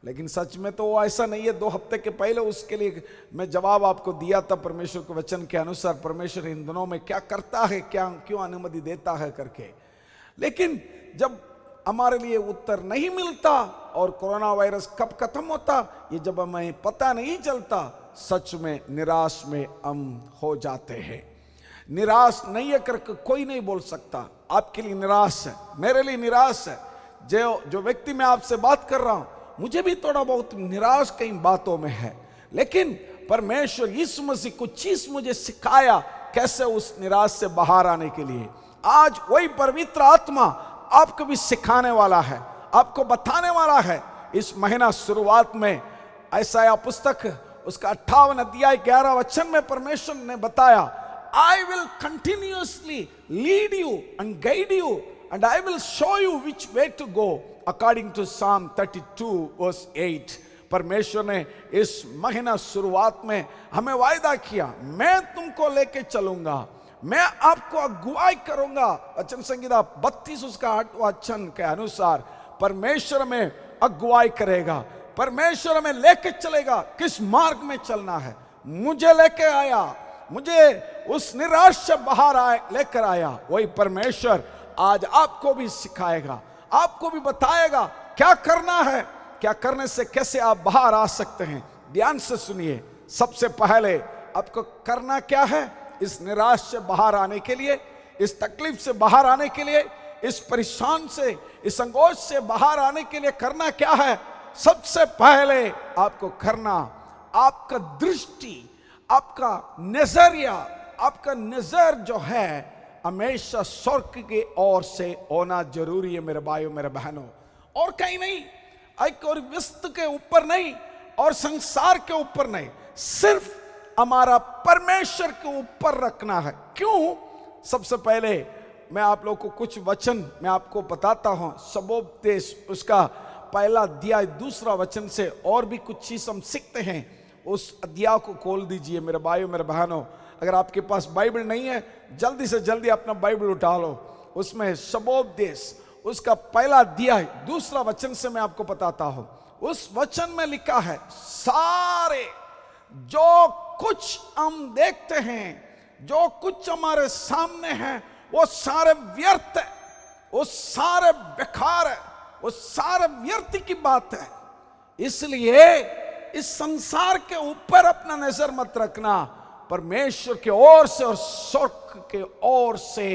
लेकिन सच में तो वो ऐसा नहीं है। 2 हफ्ते के पहले उसके लिए मैं जवाब आपको दिया था, परमेश्वर के वचन के अनुसार परमेश्वर इन दिनों में क्या करता है, क्यों अनुमति देता है करके। लेकिन जब हमारे लिए उत्तर नहीं मिलता और कोरोना वायरस कब खत्म होता, ये जब हमें पता नहीं चलता, सच में निराश में हम हो जाते हैं। निराश नहीं है करके कोई नहीं बोल सकता आपके लिए निराश है, मेरे लिए निराश है। जो व्यक्ति मैं आपसे बात कर रहा हूं, मुझे भी थोड़ा बहुत निराश कई बातों में है, लेकिन परमेश्वर यीशु मसीह कुछ चीज मुझे सिखाया कैसे उस निराश से बाहर आने के लिए। आज वही पवित्र आत्मा आपको भी सिखाने वाला है, आपको बताने वाला है। इस महीना शुरुआत में यशायाह पुस्तक उसका 58 अध्याय 11 वचन में परमेश्वर ने बताया, I will continuously lead you and guide you and I will show you which way to go according to Psalm 32 verse 8। परमेश्वर ने इस महीना शुरुआत में हमें वायदा किया, मैं तुमको लेके चलूंगा, मैं आपको अगुवाई करूंगा। वचन संहिता 32 उसका 8वां वचन के अनुसार परमेश्वर में अगुवाई करेगा, परमेश्वर में लेके चलेगा। किस मार्ग में चलना है, मुझे लेके आया, मुझे उस निराश से बाहर लेकर आया। वही परमेश्वर आज आपको भी सिखाएगा, आपको भी बताएगा क्या करना है, क्या करने से कैसे आप बाहर आ सकते हैं। ध्यान से सुनिए, सबसे पहले आपको करना क्या है इस निराश से बाहर आने के लिए, इस तकलीफ से बाहर आने के लिए, इस परेशान से, इस संकोच से बाहर आने के लिए करना क्या है। सबसे पहले आपको करना, आपका दृष्टि, आपका नजरिया, आपका नजर जो है हमेशा स्वर्ग की ओर से होना जरूरी है मेरे भाइयों मेरे बहनों। और कहीं नहीं, एक और वस्तु के ऊपर नहीं और संसार के ऊपर नहीं, सिर्फ हमारा परमेश्वर के ऊपर रखना है। क्यों? सबसे पहले मैं आप लोगों को कुछ वचन मैं आपको बताता हूं। सबोपदेश उसका पहला अध्याय 2 वचन से और भी कुछ चीज हम सीखते हैं। उस अध्याय को खोल दीजिए मेरे भाइयों मेरे बहनों। अगर आपके पास बाइबल नहीं है, जल्दी से जल्दी अपना बाइबल उठा लो। उसमें सबोपदेश उसका पहला अध्याय 2 वचन से मैं आपको बताता हूं। उस वचन में लिखा है, सारे जो कुछ हम देखते हैं, जो कुछ हमारे सामने है, वो सारे व्यर्थ है, वो सारे बेकार है, वो सारे व्यर्थ की बात है। इसलिए इस संसार के ऊपर अपना नजर मत रखना, परमेश्वर के ओर से और स्वर्ग के ओर से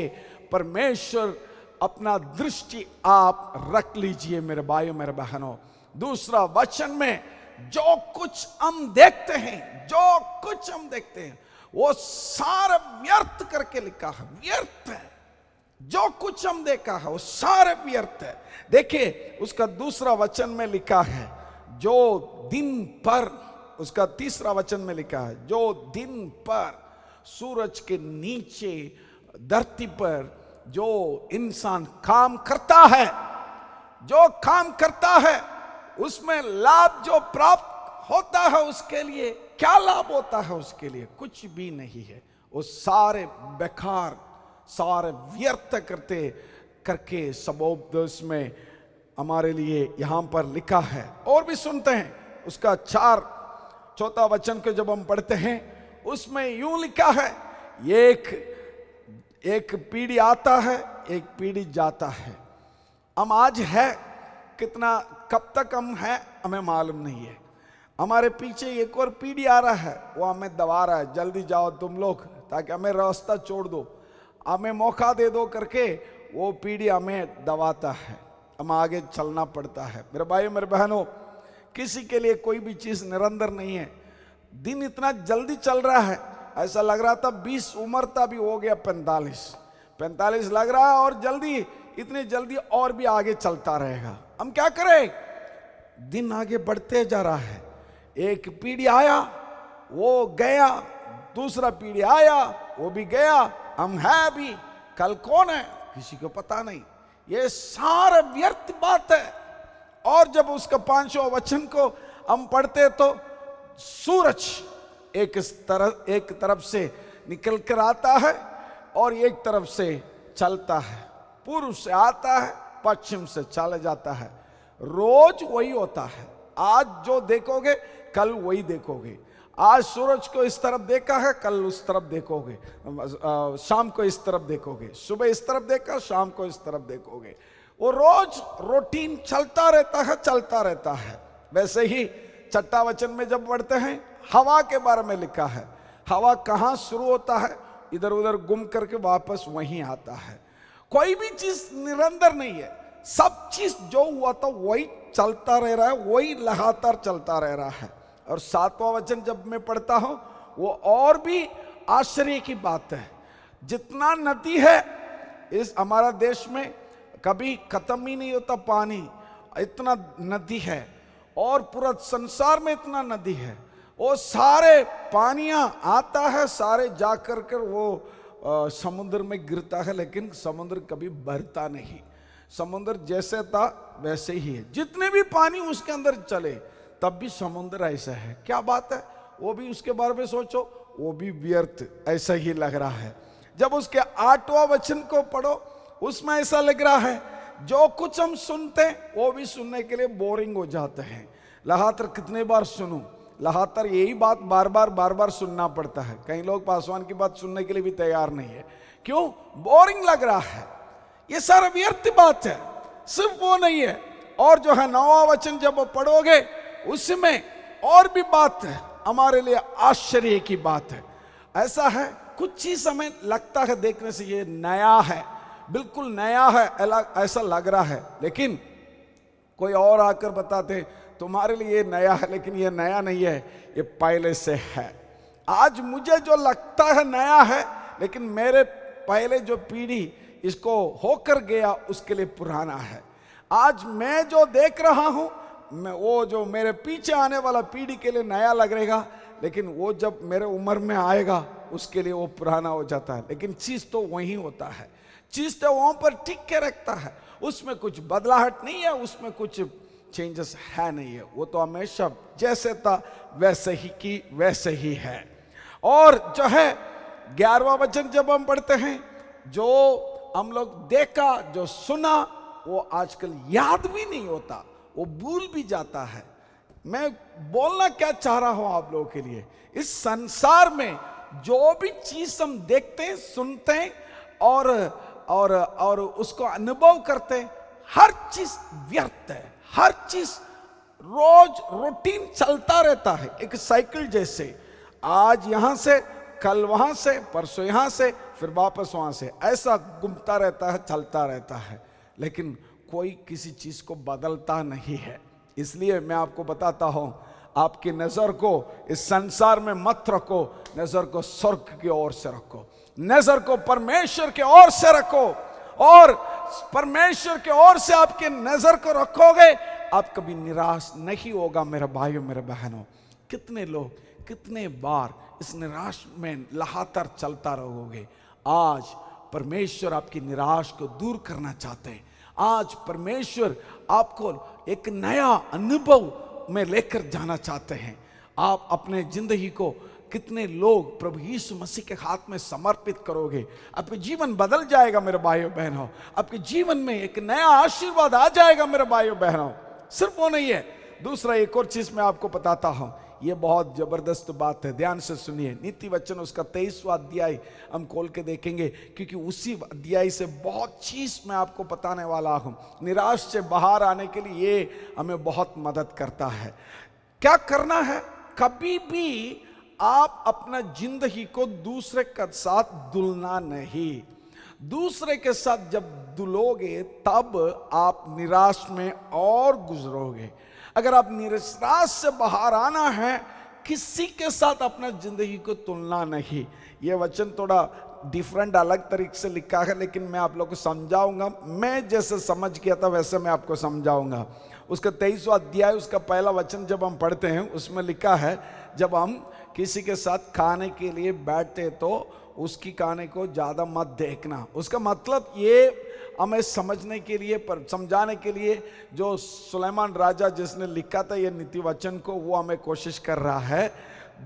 परमेश्वर अपना दृष्टि आप रख लीजिए मेरे भाइयों मेरे बहनों। 2 वचन में जो कुछ हम देखते हैं, जो कुछ हम देखते हैं वो सारे व्यर्थ करके लिखा है, व्यर्थ है। जो कुछ हम देखा है वो सारे व्यर्थ है। देखिए उसका 2 वचन में लिखा है, जो दिन पर, उसका 3 वचन में लिखा है, जो दिन पर सूरज के नीचे धरती पर जो इंसान काम करता है, जो काम करता है उसमें लाभ जो प्राप्त होता है, उसके लिए क्या लाभ होता है, उसके लिए कुछ भी नहीं है। वो सारे बेकार, सारे व्यर्थ करके सबोपदेश में हमारे लिए यहां पर लिखा है। और भी सुनते हैं, उसका 4 वचन को जब हम पढ़ते हैं उसमें यूं लिखा है, एक पीढ़ी आता है, एक पीढ़ी जाता है। हम आज है कितना, कब तक हम हैं हमें मालूम नहीं है। हमारे पीछे एक और पीढ़ी आ रहा है, वो हमें दबा रहा है, जल्दी जाओ तुम लोग, ताकि हमें रास्ता छोड़ दो, हमें मौका दे दो करके वो पीढ़ी हमें दबाता है, हम आगे चलना पड़ता है। मेरे भाइयों मेरे बहनों, किसी के लिए कोई भी चीज निरंतर नहीं है। दिन इतना जल्दी चल रहा है, ऐसा लग रहा था 20 उम्र था, भी हो गया 45 लग रहा है, और जल्दी, इतनी जल्दी और भी आगे चलता रहेगा। हम क्या करें, दिन आगे बढ़ते जा रहा है। एक पीढ़ी आया, वो गया, दूसरा पीढ़ी आया, वो भी गया, हम है भी, कल कौन है किसी को पता नहीं। ये सारा व्यर्थ बात है। और जब उसका 5वां वचन को हम पढ़ते तो सूरज एक तरफ से निकल कर आता है और एक तरफ से चलता है, पूर्व से आता है, पश्चिम से चला जाता है। रोज वही होता है, आज जो देखोगे कल वही देखोगे। आज सूरज को इस तरफ देखा है, कल उस तरफ देखोगे, शाम को इस तरफ देखोगे, सुबह इस तरफ देखा, शाम को इस तरफ देखोगे। वो रोज रूटीन चलता रहता है। वैसे ही 6 वचन में जब पढ़ते हैं, हवा के बारे में लिखा है। हवा कहाँ शुरू होता है, इधर उधर गुम करके वापस वहीं आता है। कोई भी चीज निरंतर नहीं है। सब चीज जो हुआ था वही चलता रह रहा है, वही लगातार चलता रह रहा है। और 7वां वचन जब मैं पढ़ता हूं वो और भी आश्चर्य की बात है। जितना नदी है इस हमारा देश में कभी खत्म ही नहीं होता पानी, इतना नदी है, और पूरा संसार में इतना नदी है। वो सारे पानियां आता है, सारे जा कर कर वो समुद्र में गिरता है, लेकिन समुद्र कभी भरता नहीं। समुद्र जैसे था वैसे ही है, जितने भी पानी उसके अंदर चले तब भी समुद्र ऐसा है। क्या बात है, वो भी उसके बारे में सोचो, वो भी व्यर्थ ऐसा ही लग रहा है। जब उसके 8वां वचन को पढ़ो उसमें ऐसा लग रहा है जो कुछ हम सुनते हैं वो भी सुनने के लिए बोरिंग हो जाते हैं। लगातार कितने बार सुनूं, लगातार यही बात बार बार सुनना पड़ता है। कई लोग पासवान की बात सुनने के लिए भी तैयार नहीं है, क्यों? बोरिंग लग रहा है। ये सारा व्यर्थ बात है। सिर्फ वो नहीं है, और जो है 9वां वचन जब पढ़ोगे उसमें और भी बात है, हमारे लिए आश्चर्य की बात है। ऐसा है कुछ चीज हमें लगता है देखने से ये नया है, बिल्कुल नया है, ऐसा लग रहा है, लेकिन कोई और आकर बताते तुम्हारे लिए ये नया है, लेकिन ये नया नहीं है, ये पहले से है। आज मुझे जो लगता है नया है, लेकिन मेरे पहले जो पीढ़ी इसको होकर गया उसके लिए पुराना है। आज मैं जो देख रहा हूं मैं वो जो मेरे पीछे आने वाला पीढ़ी के लिए नया लगेगा, लेकिन वो जब मेरे उम्र में आएगा उसके लिए वो पुराना हो जाता है। लेकिन चीज तो वही होता है, चीज तो वहां पर टिक के रखता है, उसमें कुछ बदलाहट नहीं है, उसमें कुछ चेंजेस है नहीं है, वो तो हमेशा जैसे था वैसे ही की वैसे ही है। और जो है 11वां वचन जब हम पढ़ते हैं, जो हम लोग देखा जो सुना वो आजकल याद भी नहीं होता, वो भूल भी जाता है। मैं बोलना क्या चाह रहा हूं आप लोगों के लिए, इस संसार में जो भी चीज हम देखते हैं, सुनते हैं और उसको अनुभव करते हैं, हर चीज व्यर्थ है, हर चीज रोज रूटीन चलता रहता है, एक साइकिल जैसे। आज यहां से, कल वहां से, परसों यहां से, फिर वापस वहां से, ऐसा घूमता रहता है, चलता रहता है, लेकिन कोई किसी चीज को बदलता नहीं है। इसलिए मैं आपको बताता हूं, आपकी नजर को इस संसार में मत रखो, नजर को स्वर्ग की ओर से रखो, नजर को परमेश्वर की ओर से रखो, और परमेश्वर की ओर से आपके नजर को रखोगे, आप कभी निराश नहीं होगा। मेरे भाइयों मेरे बहनों, कितने लोग कितने बार इस निराश में लगातार चलता रहोगे। आज परमेश्वर आपकी निराश को दूर करना चाहते हैं। आज परमेश्वर आपको एक नया अनुभव में लेकर जाना चाहते हैं। आप अपने जिंदगी को कितने लोग प्रभु यीशु मसीह के हाथ में समर्पित करोगे, आपके जीवन बदल जाएगा मेरे भाइयों बहनों। आपके जीवन में एक नया आशीर्वाद आ जाएगा मेरे भाइयों बहनों। सिर्फ वो नहीं है, दूसरा एक और चीज मैं आपको बताता हूं, ये बहुत जबरदस्त बात है, ध्यान से सुनिए। नीति वचन उसका 23वां अध्याय हम खोल के देखेंगे, क्योंकि उसी अध्याय से बहुत चीज मैं आपको बताने वाला हूं। निराश से बाहर आने के लिए ये हमें बहुत मदद करता है। क्या करना है, कभी भी आप अपना जिंदगी को दूसरे के साथ तुलना नहीं। दूसरे के साथ जब दुलोगे तब आप निराश में और गुजरोगे। अगर आप निराश से बाहर आना है, किसी के साथ अपना जिंदगी को तुलना नहीं। यह वचन थोड़ा डिफरेंट अलग तरीके से लिखा है, लेकिन मैं आप लोगों को समझाऊंगा। मैं जैसे समझ गया था वैसे मैं आपको समझाऊंगा। उसका 23वां अध्याय उसका पहला वचन जब हम पढ़ते हैं उसमें लिखा है, जब हम किसी के साथ खाने के लिए बैठते तो उसकी खाने को ज़्यादा मत देखना। उसका मतलब ये हमें समझने के लिए, पर समझाने के लिए, जो सुलेमान राजा जिसने लिखा था ये नीति वचन को, वो हमें कोशिश कर रहा है,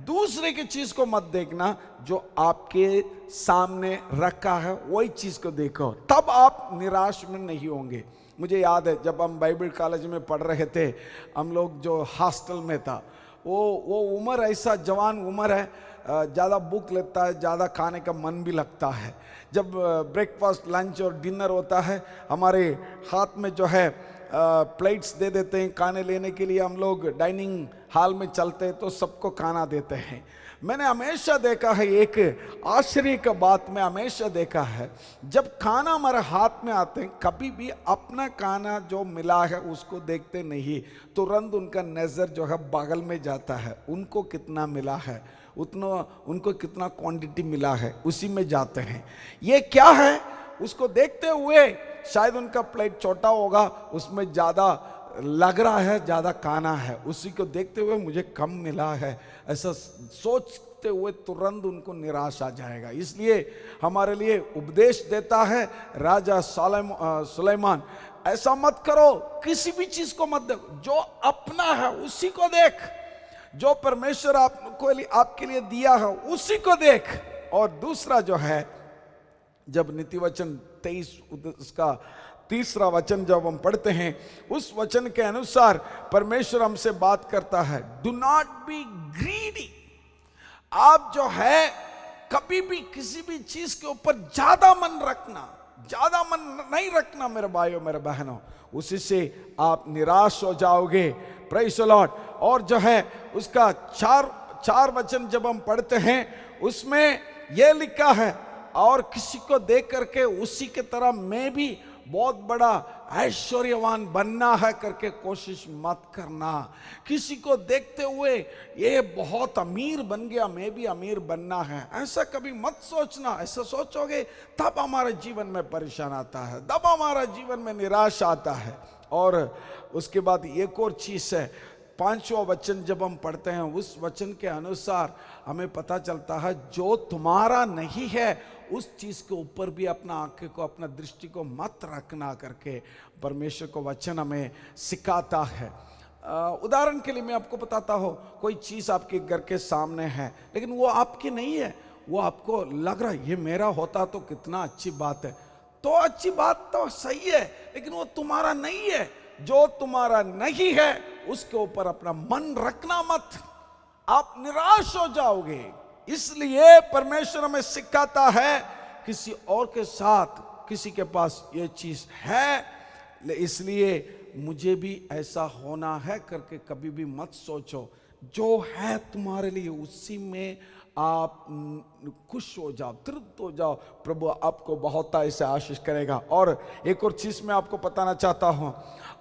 दूसरे की चीज को मत देखना, जो आपके सामने रखा है वही चीज को देखो, तब आप निराश में नहीं होंगे। मुझे याद है जब हम बाइबल कॉलेज में पढ़ रहे थे, हम लोग जो हॉस्टल में था, वो उम्र ऐसा जवान उम्र है, ज़्यादा भूख लगता है, ज़्यादा खाने का मन भी लगता है। जब ब्रेकफास्ट, लंच और डिनर होता है, हमारे हाथ में जो है प्लेट्स दे देते हैं खाने लेने के लिए। हम लोग डाइनिंग हॉल में चलते हैं तो सबको खाना देते हैं। मैंने हमेशा देखा है, एक आश्चर्य का बात मैं हमेशा देखा है, जब खाना हमारे हाथ में आते हैं कभी भी अपना खाना जो मिला है उसको देखते नहीं, तुरंत उनका नज़र जो है बगल में जाता है, उनको कितना मिला है, उतना उनको कितना क्वांटिटी मिला है उसी में जाते हैं। ये क्या है, उसको देखते हुए शायद उनका प्लेट छोटा होगा, उसमें ज़्यादा लग रहा है, ज़्यादा खाना है, उसी को देखते हुए मुझे कम मिला है, ऐसा सोचते हुए तुरंत उनको निराश आ जाएगा। इसलिए हमारे लिए उपदेश देता है राजा सुलेमान, ऐसा मत करो, किसी भी चीज़ को मत देखो, जो अपना है उसी को देख, जो परमेश्वर आपके लिए दिया है उसी को देख। और दूसरा जो है, जब नीति वचन 23 उसका 3रा वचन जब हम पढ़ते हैं, उस वचन के अनुसार परमेश्वर हमसे बात करता है, डू नॉट बी ग्रीडी। आप जो है कभी भी किसी भी चीज के ऊपर ज्यादा मन नहीं रखना मेरे भाइयों मेरे बहनों, उसी से आप निराश हो जाओगे। Praise the Lord. और जो है उसका 4 वचन जब हम पढ़ते हैं उसमें यह लिखा है, और किसी को देख करके उसी के तरह मैं भी बहुत बड़ा ऐश्वर्यवान बनना है करके कोशिश मत करना। किसी को देखते हुए ये बहुत अमीर बन गया, मैं भी अमीर बनना है, ऐसा कभी मत सोचना। ऐसा सोचोगे तब हमारे जीवन में परेशान आता है, तब हमारा जीवन में निराश आता है। और उसके बाद एक और चीज़ है, 5वां वचन जब हम पढ़ते हैं उस वचन के अनुसार हमें पता चलता है, जो तुम्हारा नहीं है उस चीज के ऊपर भी अपना आंखें को, अपना दृष्टि को मत रखना करके परमेश्वर को वचन हमें सिखाता है। उदाहरण के लिए मैं आपको बताता हूँ, कोई चीज आपके घर के सामने है लेकिन वो आपकी नहीं है, वो आपको लग रहा है ये मेरा होता तो कितना अच्छी बात है, तो अच्छी बात तो सही है, लेकिन वो तुम्हारा नहीं है। जो तुम्हारा नहीं है उसके ऊपर अपना मन रखना मत, आप निराश हो जाओगे। इसलिए परमेश्वर हमें सिखाता है, किसी और के साथ किसी के पास ये चीज है इसलिए मुझे भी ऐसा होना है करके कभी भी मत सोचो। जो है तुम्हारे लिए उसी में आप खुश हो जाओ, तृप्त हो जाओ, प्रभु आपको बहुत ऐसे आशीष करेगा। और एक और चीज मैं आपको बताना चाहता हूं,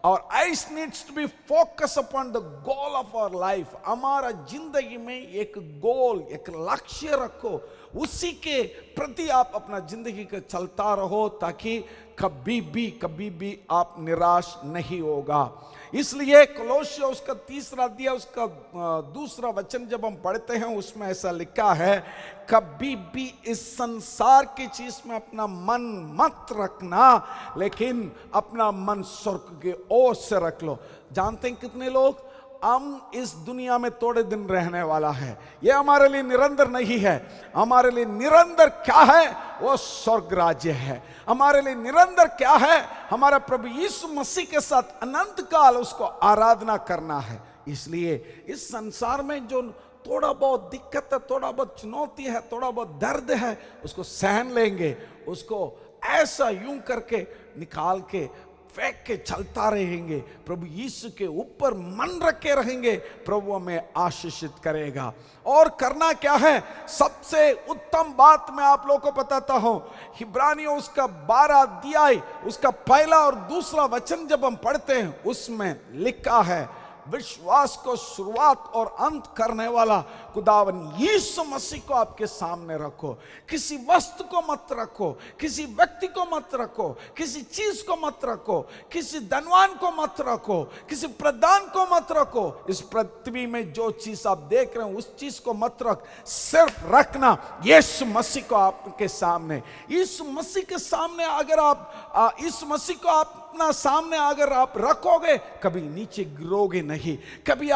और eyes needs to be focus upon the goal of our life. हमारा जिंदगी में एक गोल, एक लक्ष्य रखो, उसी के प्रति आप अपना जिंदगी का चलता रहो, ताकि कभी भी आप निराश नहीं होगा। इसलिए कोलोसियों उसका 3रा अध्याय उसका 2रा वचन जब हम पढ़ते हैं उसमें ऐसा लिखा है, कभी भी इस संसार की चीज में अपना मन मत रखना, लेकिन अपना मन स्वर्ग के ओर से रख लो। जानते हैं कितने लोग, हम इस दुनिया में थोड़े दिन रहने वाला है, ये हमारे लिए निरंतर नहीं है। हमारे लिए निरंतर क्या है, वो स्वर्ग राज्य है। हमारे लिए निरंतर क्या है, हमारा प्रभु यीशु मसीह के साथ अनंत काल उसको आराधना करना है। इसलिए इस संसार में जो थोड़ा बहुत दिक्कत है, थोड़ा बहुत चुनौती है, थोड़ा बहुत दर्द है, उसको सहन लेंगे, उसको ऐसा यूं करके निकाल के फेंक के चलता रहेंगे, प्रभु यीशु के ऊपर मन रखे रहेंगे, प्रभु हमें आशीषित करेगा। और करना क्या है, सबसे उत्तम बात मैं आप लोगों को बताता हूं, इब्रानियों उसका 12 अध्याय उसका 1 और 2 वचन जब हम पढ़ते हैं उसमें लिखा है, विश्वास को शुरुआत और अंत करने वाला खुदावन यीशु मसीह को आपके सामने रखो। किसी वस्तु को मत रखो, किसी व्यक्ति को मत रखो, किसी चीज को मत रखो, किसी धनवान को मत रखो, किसी प्रधान को मत रखो। इस पृथ्वी में जो चीज आप देख रहे हैं उस चीज को मत रख, सिर्फ रखना यीशु मसीह को आपके सामने। यीशु मसीह के सामने अगर आप यीशु मसीह को आप अपना सामने अगर आप रखोगे, कभी नीचे गिरोगे नहीं, कभी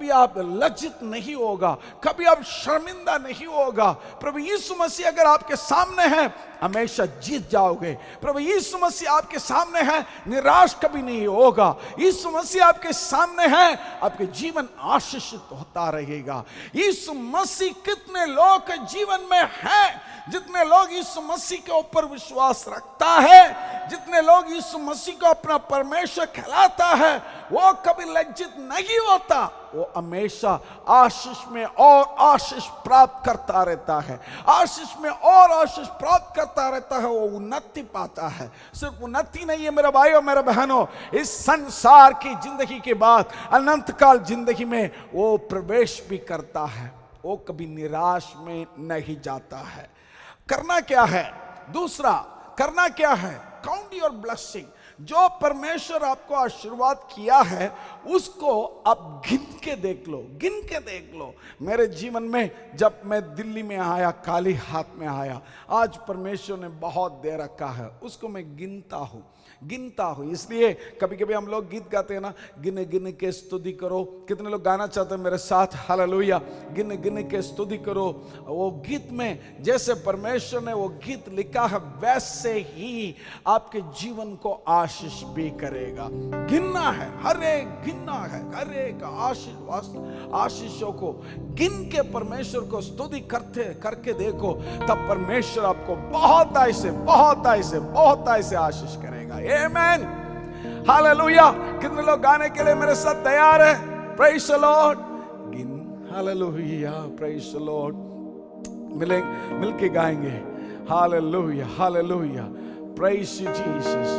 आप लज्जित नहीं होगा, कभी आप शर्मिंदा नहीं होगा। प्रभु यीशु मसीह अगर आपके सामने है, हमेशा जीत जाओगे। प्रभु यीशु मसीह आपके सामने है, निराश कभी नहीं होगा। यीशु मसीह आपके सामने है, आपके जीवन आशीषित होता रहेगा। यीशु मसीह कितने लोग के जीवन में है, जितने लोग यीशु मसीह के ऊपर विश्वास रखता है, जितने लोग यीशु मसीह को अपना परमेश्वर कहलाता है वो कभी लज्जित नहीं होता, वो हमेशा आशीष में और आशीष प्राप्त करता रहता है, आशीष में और आशीष प्राप्त करता रहता है, वो उन्नति पाता है। सिर्फ उन्नति नहीं है मेरे भाई और मेरे बहनों, इस संसार की जिंदगी के बाद अनंत काल जिंदगी में वो प्रवेश भी करता है, वो कभी निराश में नहीं जाता है। करना क्या है? दूसरा करना क्या है? Count your blessing. जो परमेश्वर आपको आशीर्वाद किया है उसको आप गिन के देख लो, गिन के देख लो। मेरे जीवन में जब मैं दिल्ली में आया, खाली हाथ में आया, आज परमेश्वर ने बहुत दे रखा है, उसको मैं गिनता हूँ, गिनता हूँ। इसलिए कभी कभी हम लोग गीत गाते हैं ना, गिन गिन के स्तुति करो। कितने लोग गाना चाहते हैं मेरे साथ? हालेलुया। गिन गिन के स्तुति करो। वो गीत में जैसे परमेश्वर ने वो गीत लिखा है वैसे ही आपके जीवन को आशीष भी करेगा। गिनना है, हर एक गिनना है, हर एक आशीषों को गिन के परमेश्वर को स्तुति करके देखो, तब परमेश्वर आपको बहुत ऐसे आशीष करेगा। आमेन, हालेलुया। कितने लोग गाने के लिए मेरे साथ तैयार है? Praise the Lord. गिन, हालेलुया, प्रेज़ द लॉर्ड। मिलके गाएंगे। Hallelujah, hallelujah, praise you Jesus,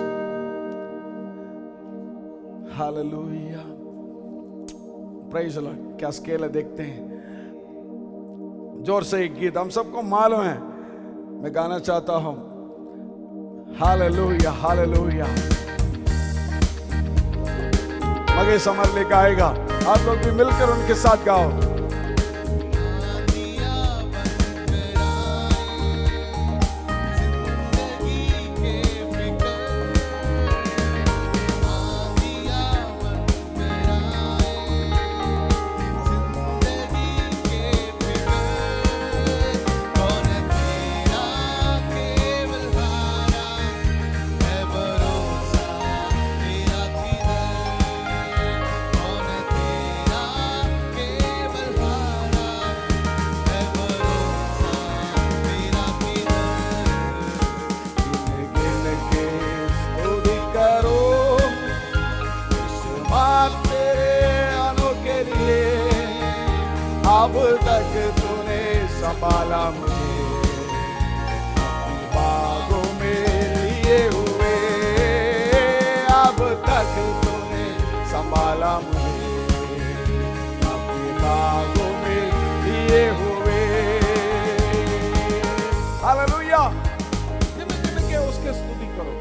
hallelujah, praise the Lord. क्या स्केल है देखते हैं। जोर से एक गीत हम सबको मालूम है, मैं गाना चाहता हूं। Hallelujah, hallelujah. मगे समर लेकर आएगा, आप लोग भी मिलकर उनके साथ गाओ। अब तक तूने संभाला मुझे, अपनी बागों में लिए हुए। अब तक तूने संभाला मुझे, अपनी बागों में लिए हुए। हालेलुया। गिन के उसके स्तुति करो।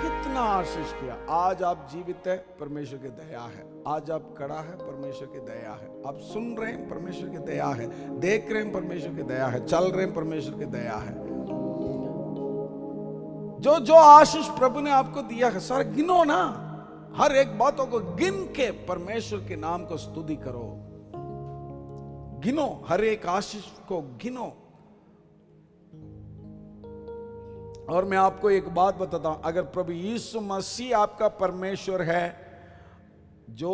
कितना आशीष किया। आज आप जीवित है, परमेश्वर की दया है। आज आप खड़ा है, परमेश्वर की दया है। आप सुन रहे हैं, परमेश्वर की दया है। देख रहे हैं, परमेश्वर की दया है। चल रहे हैं, परमेश्वर की दया है। जो जो आशीष प्रभु ने आपको दिया है सारा गिनो ना, हर एक बातों को गिन के परमेश्वर के नाम को स्तुति करो। गिनो, हर एक आशीष को गिनो। और मैं आपको एक बात बताता हूं, अगर प्रभु यीशु मसीह आपका परमेश्वर है, जो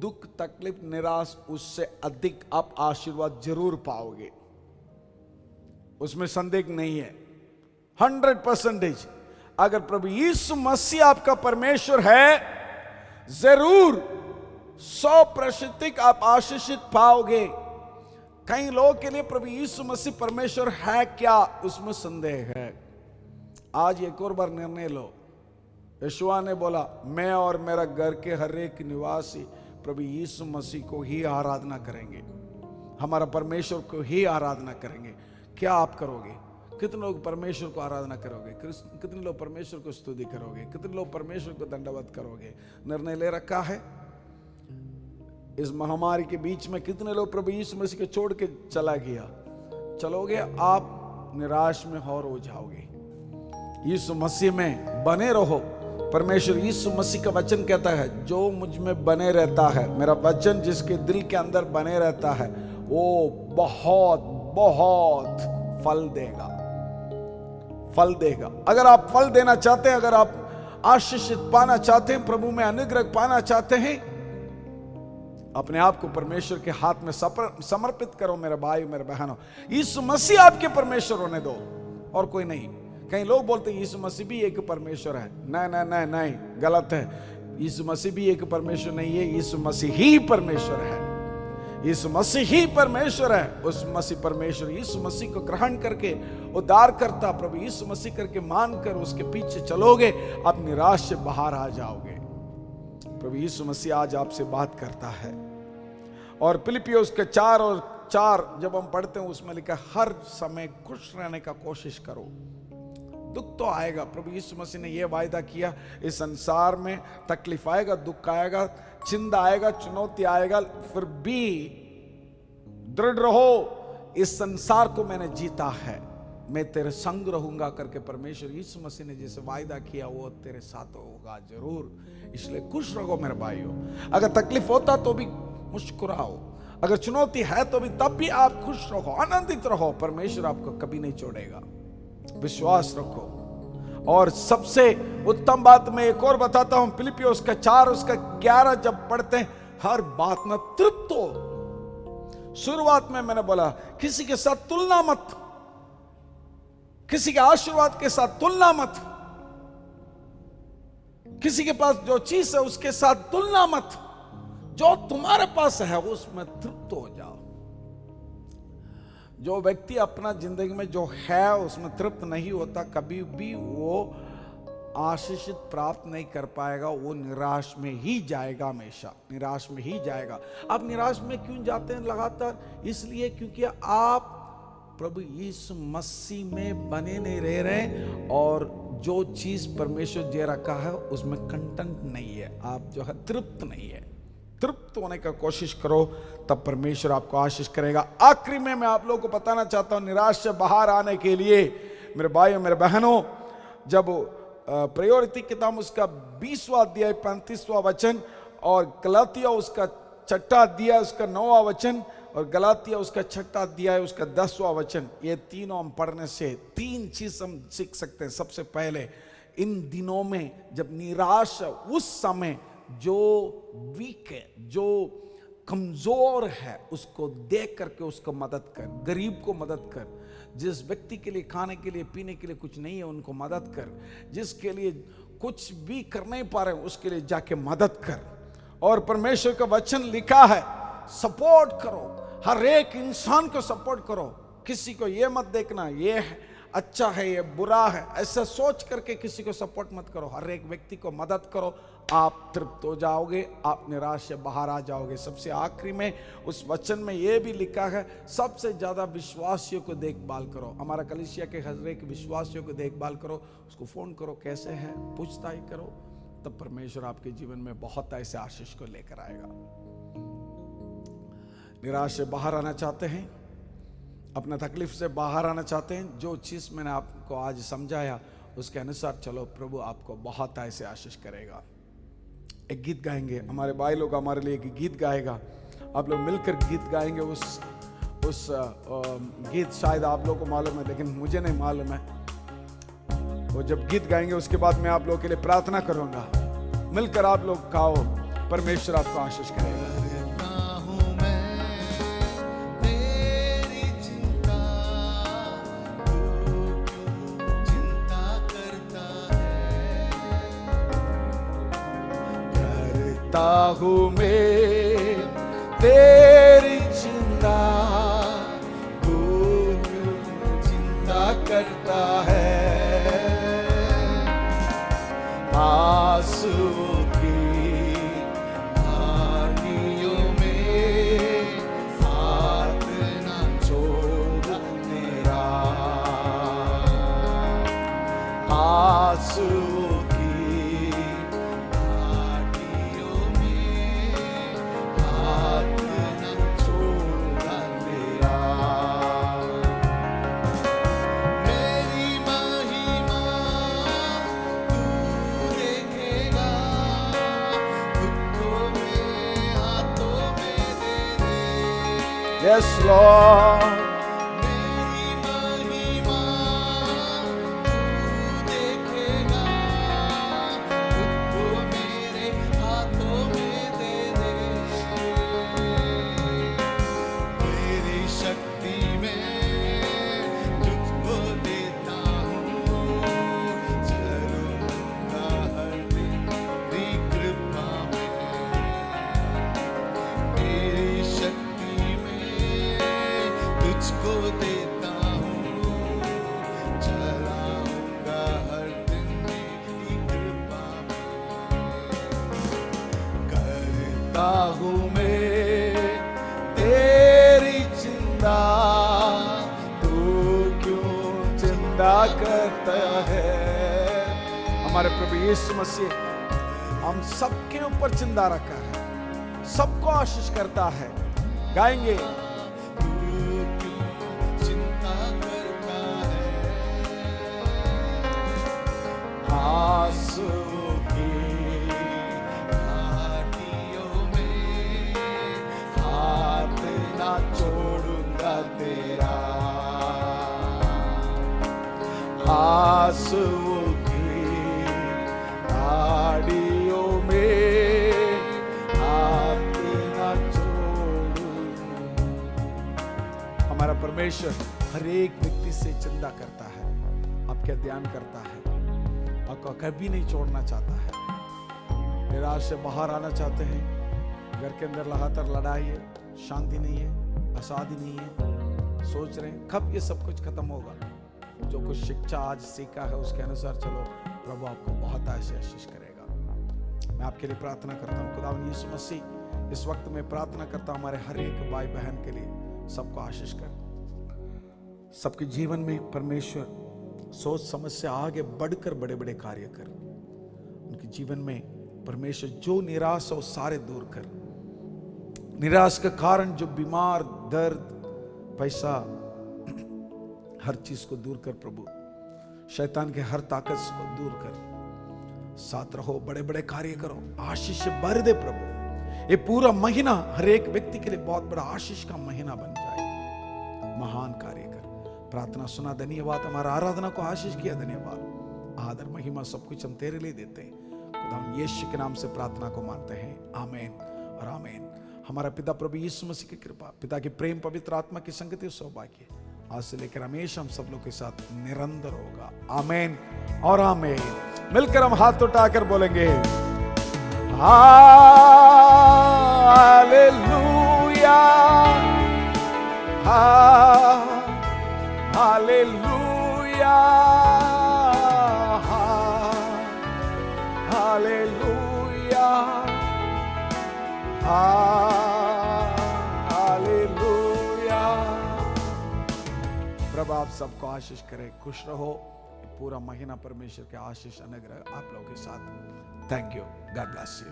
दुख तकलीफ निराश उससे अधिक आप आशीर्वाद जरूर पाओगे, उसमें संदेह नहीं है। 100%। अगर प्रभु यीशु मसीह आपका परमेश्वर है, जरूर 100% आप आशीषित पाओगे। कई लोगों के लिए प्रभु यीशु मसीह परमेश्वर है क्या, उसमें संदेह है। आज एक और बार निर्णय लो। यहोशू ने बोला, मैं और मेरा घर के हर एक निवासी प्रभु यीशु मसीह को ही आराधना करेंगे, हमारा परमेश्वर को ही आराधना करेंगे। क्या आप करोगे? कितने लोग परमेश्वर को आराधना करोगे? कितने लोग परमेश्वर को स्तुति करोगे? कितने लोग परमेश्वर को दंडवत करोगे? निर्णय ले रखा है। इस महामारी के बीच में कितने लोग प्रभु यीशु मसीह को छोड़ के चला गया? चलोगे, आप निराश में और हो जाओगे। यीशु मसीह में बने रहो। परमेश्वर यीशु मसीह का वचन कहता है, जो मुझ में बने रहता है, मेरा वचन जिसके दिल के अंदर बने रहता है, वो बहुत बहुत फल देगा, फल देगा। अगर आप फल देना चाहते हैं, अगर आप आशीषित पाना चाहते हैं, प्रभु में अनुग्रह पाना चाहते हैं, अपने आप को परमेश्वर के हाथ में समर्पित करो मेरे भाई मेरे बहनों। यीशु मसीह आपके परमेश्वर होने दो, और कोई नहीं। कई लोग बोलते हैं यीशु मसीह भी एक परमेश्वर है। नहीं नहीं नहीं नहीं, गलत है। यीशु मसीह भी एक परमेश्वर नहीं है, यीशु मसीह ही परमेश्वर है। यीशु मसीह ही परमेश्वर है। उस मसीह परमेश्वर यीशु मसीह को ग्रहण करके उद्धार करता प्रभु यीशु मसीह करके मानकर उसके पीछे चलोगे, आप निराश से बाहर आ जाओगे। प्रभु यीशु मसीह आज आपसे बात करता है। और फिलिपियों के 4:4 जब हम पढ़ते हैं उसमें लिखा हर समय खुश रहने का कोशिश करो। दुख तो आएगा, प्रभु यीशु मसीह ने यह वायदा किया, इस संसार में तकलीफ आएगा, दुख आएगा, चिंता आएगा, चुनौती आएगा, फिर भी दृढ़ रहो, इस संसार को मैंने जीता है, मैं तेरे संग रहूंगा करके परमेश्वर यीशु मसीह ने जैसे वायदा किया वो तेरे साथ होगा जरूर। इसलिए खुश रहो मेरे भाइयों। अगर तकलीफ होता तो भी मुस्कुराओ, अगर चुनौती है तो भी तब भी आप खुश रहो, आनंदित रहो। परमेश्वर आपको कभी नहीं छोड़ेगा, विश्वास रखो। और सबसे उत्तम बात मैं एक और बताता हूं, फिलिपियों उसका 4:11 जब पढ़ते हैं, हर बात में तृप्त हो। शुरुआत में मैंने बोला किसी के साथ तुलना मत, किसी के आशीर्वाद के साथ तुलना मत, किसी के पास जो चीज है उसके साथ तुलना मत। जो तुम्हारे पास है उसमें तृप्त हो जाओ। जो व्यक्ति अपना जिंदगी में जो है उसमें तृप्त नहीं होता, कभी भी वो आशीषित प्राप्त नहीं कर पाएगा, वो निराश में ही जाएगा, हमेशा निराश में ही जाएगा। आप निराश में क्यों जाते हैं लगातार? इसलिए क्योंकि आप प्रभु यीशु मसीह में बने नहीं रह रहे और जो चीज परमेश्वर दे रखा है उसमें कंटेंट नहीं है, आप जो है तृप्त नहीं है। तृप्त होने का कोशिश करो, तब परमेश्वर आपको आशीष करेगा। आखिरी में मैं आप लोगों को बताना चाहता हूं, निराश से बाहर आने के लिए मेरे भाइयों मेरे बहनों, जब प्रायोरिटी किताब उसका 20वां अध्याय 35वां वचन और गलातिया उसका 6वां अध्याय उसका 9वां वचन और गलातिया उसका 6वां अध्याय उसका 10वां वचन, ये तीनों हम पढ़ने से 3 चीज हम सीख सकते हैं। सबसे पहले, इन दिनों में जब निराश, उस समय जो वीक है, जो कमजोर है, उसको देख करके उसको मदद कर, गरीब को मदद कर, जिस व्यक्ति के लिए खाने के लिए पीने के लिए कुछ नहीं है उनको मदद कर, जिसके लिए कुछ भी कर नहीं पा रहे उसके लिए जाके मदद कर। और परमेश्वर का वचन लिखा है, सपोर्ट करो, हर एक इंसान को सपोर्ट करो। किसी को ये मत देखना ये अच्छा है ये बुरा है, ऐसा सोच करके किसी को सपोर्ट मत करो, हर एक व्यक्ति को मदद करो, आप तृप्त हो जाओगे, आप निराश से बाहर आ जाओगे। सबसे आखिरी में उस वचन में यह भी लिखा है, सबसे ज्यादा विश्वासियों को देखभाल करो। हमारा कलीसिया के हर एक विश्वासियों को देखभाल करो, उसको फोन करो, कैसे है पूछताछ करो, तब परमेश्वर आपके जीवन में बहुत ऐसे आशीष को लेकर आएगा। निराश से बाहर आना चाहते हैं, अपना तकलीफ से बाहर आना चाहते हैं, जो चीज मैंने आपको आज समझाया उसके अनुसार चलो, प्रभु आपको बहुत ऐसे आशीष करेगा। एक गीत गाएंगे, हमारे भाई लोग हमारे लिए एक गीत गाएगा, आप लोग मिलकर गीत गाएंगे। उस गीत शायद आप लोग को मालूम है लेकिन मुझे नहीं मालूम है। वो जब गीत गाएंगे उसके बाद मैं आप लोगों के लिए प्रार्थना करूंगा, मिलकर आप लोग गाओ, परमेश्वर आपको आशीष करेगा। हूँ मैं तेरी चिंता, तू क्यों चिंता करता है, आंसू की धारियों में हाथ न छोड़ मेरा, आंसू Yes, Lord. मेरी महिमा तू देखेगा, तुझको मेरे हाथों में दे दे, मेरी शक्ति में तुझको देता हूँ, करता हूँ मैं तेरी चिंता, तू क्यों चिंता करता है। हमारे प्रभु यीशु मसीह हम सबके ऊपर चिंता रखा है, सबको आशीष करता है। गाएंगे, चिंता करता है आंसू की घाटियों में, हाथ ना छोड़ूंगा तेरा। आंसू की घाटियों में हाथ ना छोड़ूंगा। हमारा परमेश्वर हर एक व्यक्ति से चिंता करता है, आपका ध्यान करता है, आपको कभी नहीं छोड़ना चाहता है। निराश से बाहर आना चाहते हैं, घर के अंदर लगातार लड़ाई है, शांति नहीं है, आजादी नहीं है, सोच रहे हैं कब ये सब कुछ खत्म होगा। जो कुछ शिक्षा आज सीखा है उसके अनुसार चलो, प्रभु आपको बहुत आशीष करेगा। मैं आपके लिए प्रार्थना करता हूँ, खुदावंद यीशु मसीह इस वक्त में प्रार्थना करता हूँ हमारे हर एक भाई बहन के लिए, सबको आशीष कर, सबके जीवन में परमेश्वर सोच समझ से आगे बढ़कर बड़े बड़े कार्य कर। उनके जीवन में परमेश्वर जो निराश हो सारे दूर कर। निराश का कारण जो बीमार, दर्द, पैसा, हर चीज को दूर कर प्रभु। शैतान के हर ताकत को दूर कर। साथ रहो, बड़े बड़े कार्य करो, आशीष से भर दे प्रभु। ये पूरा महीना हर एक व्यक्ति के लिए बहुत बड़ा आशीष का महीना बन जाए। महान कार्य कर। प्रार्थना सुना, धन्यवाद। हमारा आराधना को आशीष किया, धन्यवाद। आदर महिमा सब कुछ हम तेरे लिए देते हैं। खुदा यीशु के नाम से प्रार्थना को मानते हैं, आमीन और आमीन। हमारा पिता प्रभु यीशु मसीह की कृपा, पिता की प्रेम, पवित्र आत्मा की संगति और सौभाग्य आज से लेकर हमेशा हम सब लोग के साथ निरंतर होगा, आमीन और आमीन। मिलकर हम हाथ उठाकर बोलेंगे हालेलुया, हालेलुया, हालेलुया, हालेलुया। प्रभु आप सबको आशीष करे, खुश रहो। पूरा महीना परमेश्वर के आशीष अनुग्रह आप लोगों के साथ। Thank you, God bless you.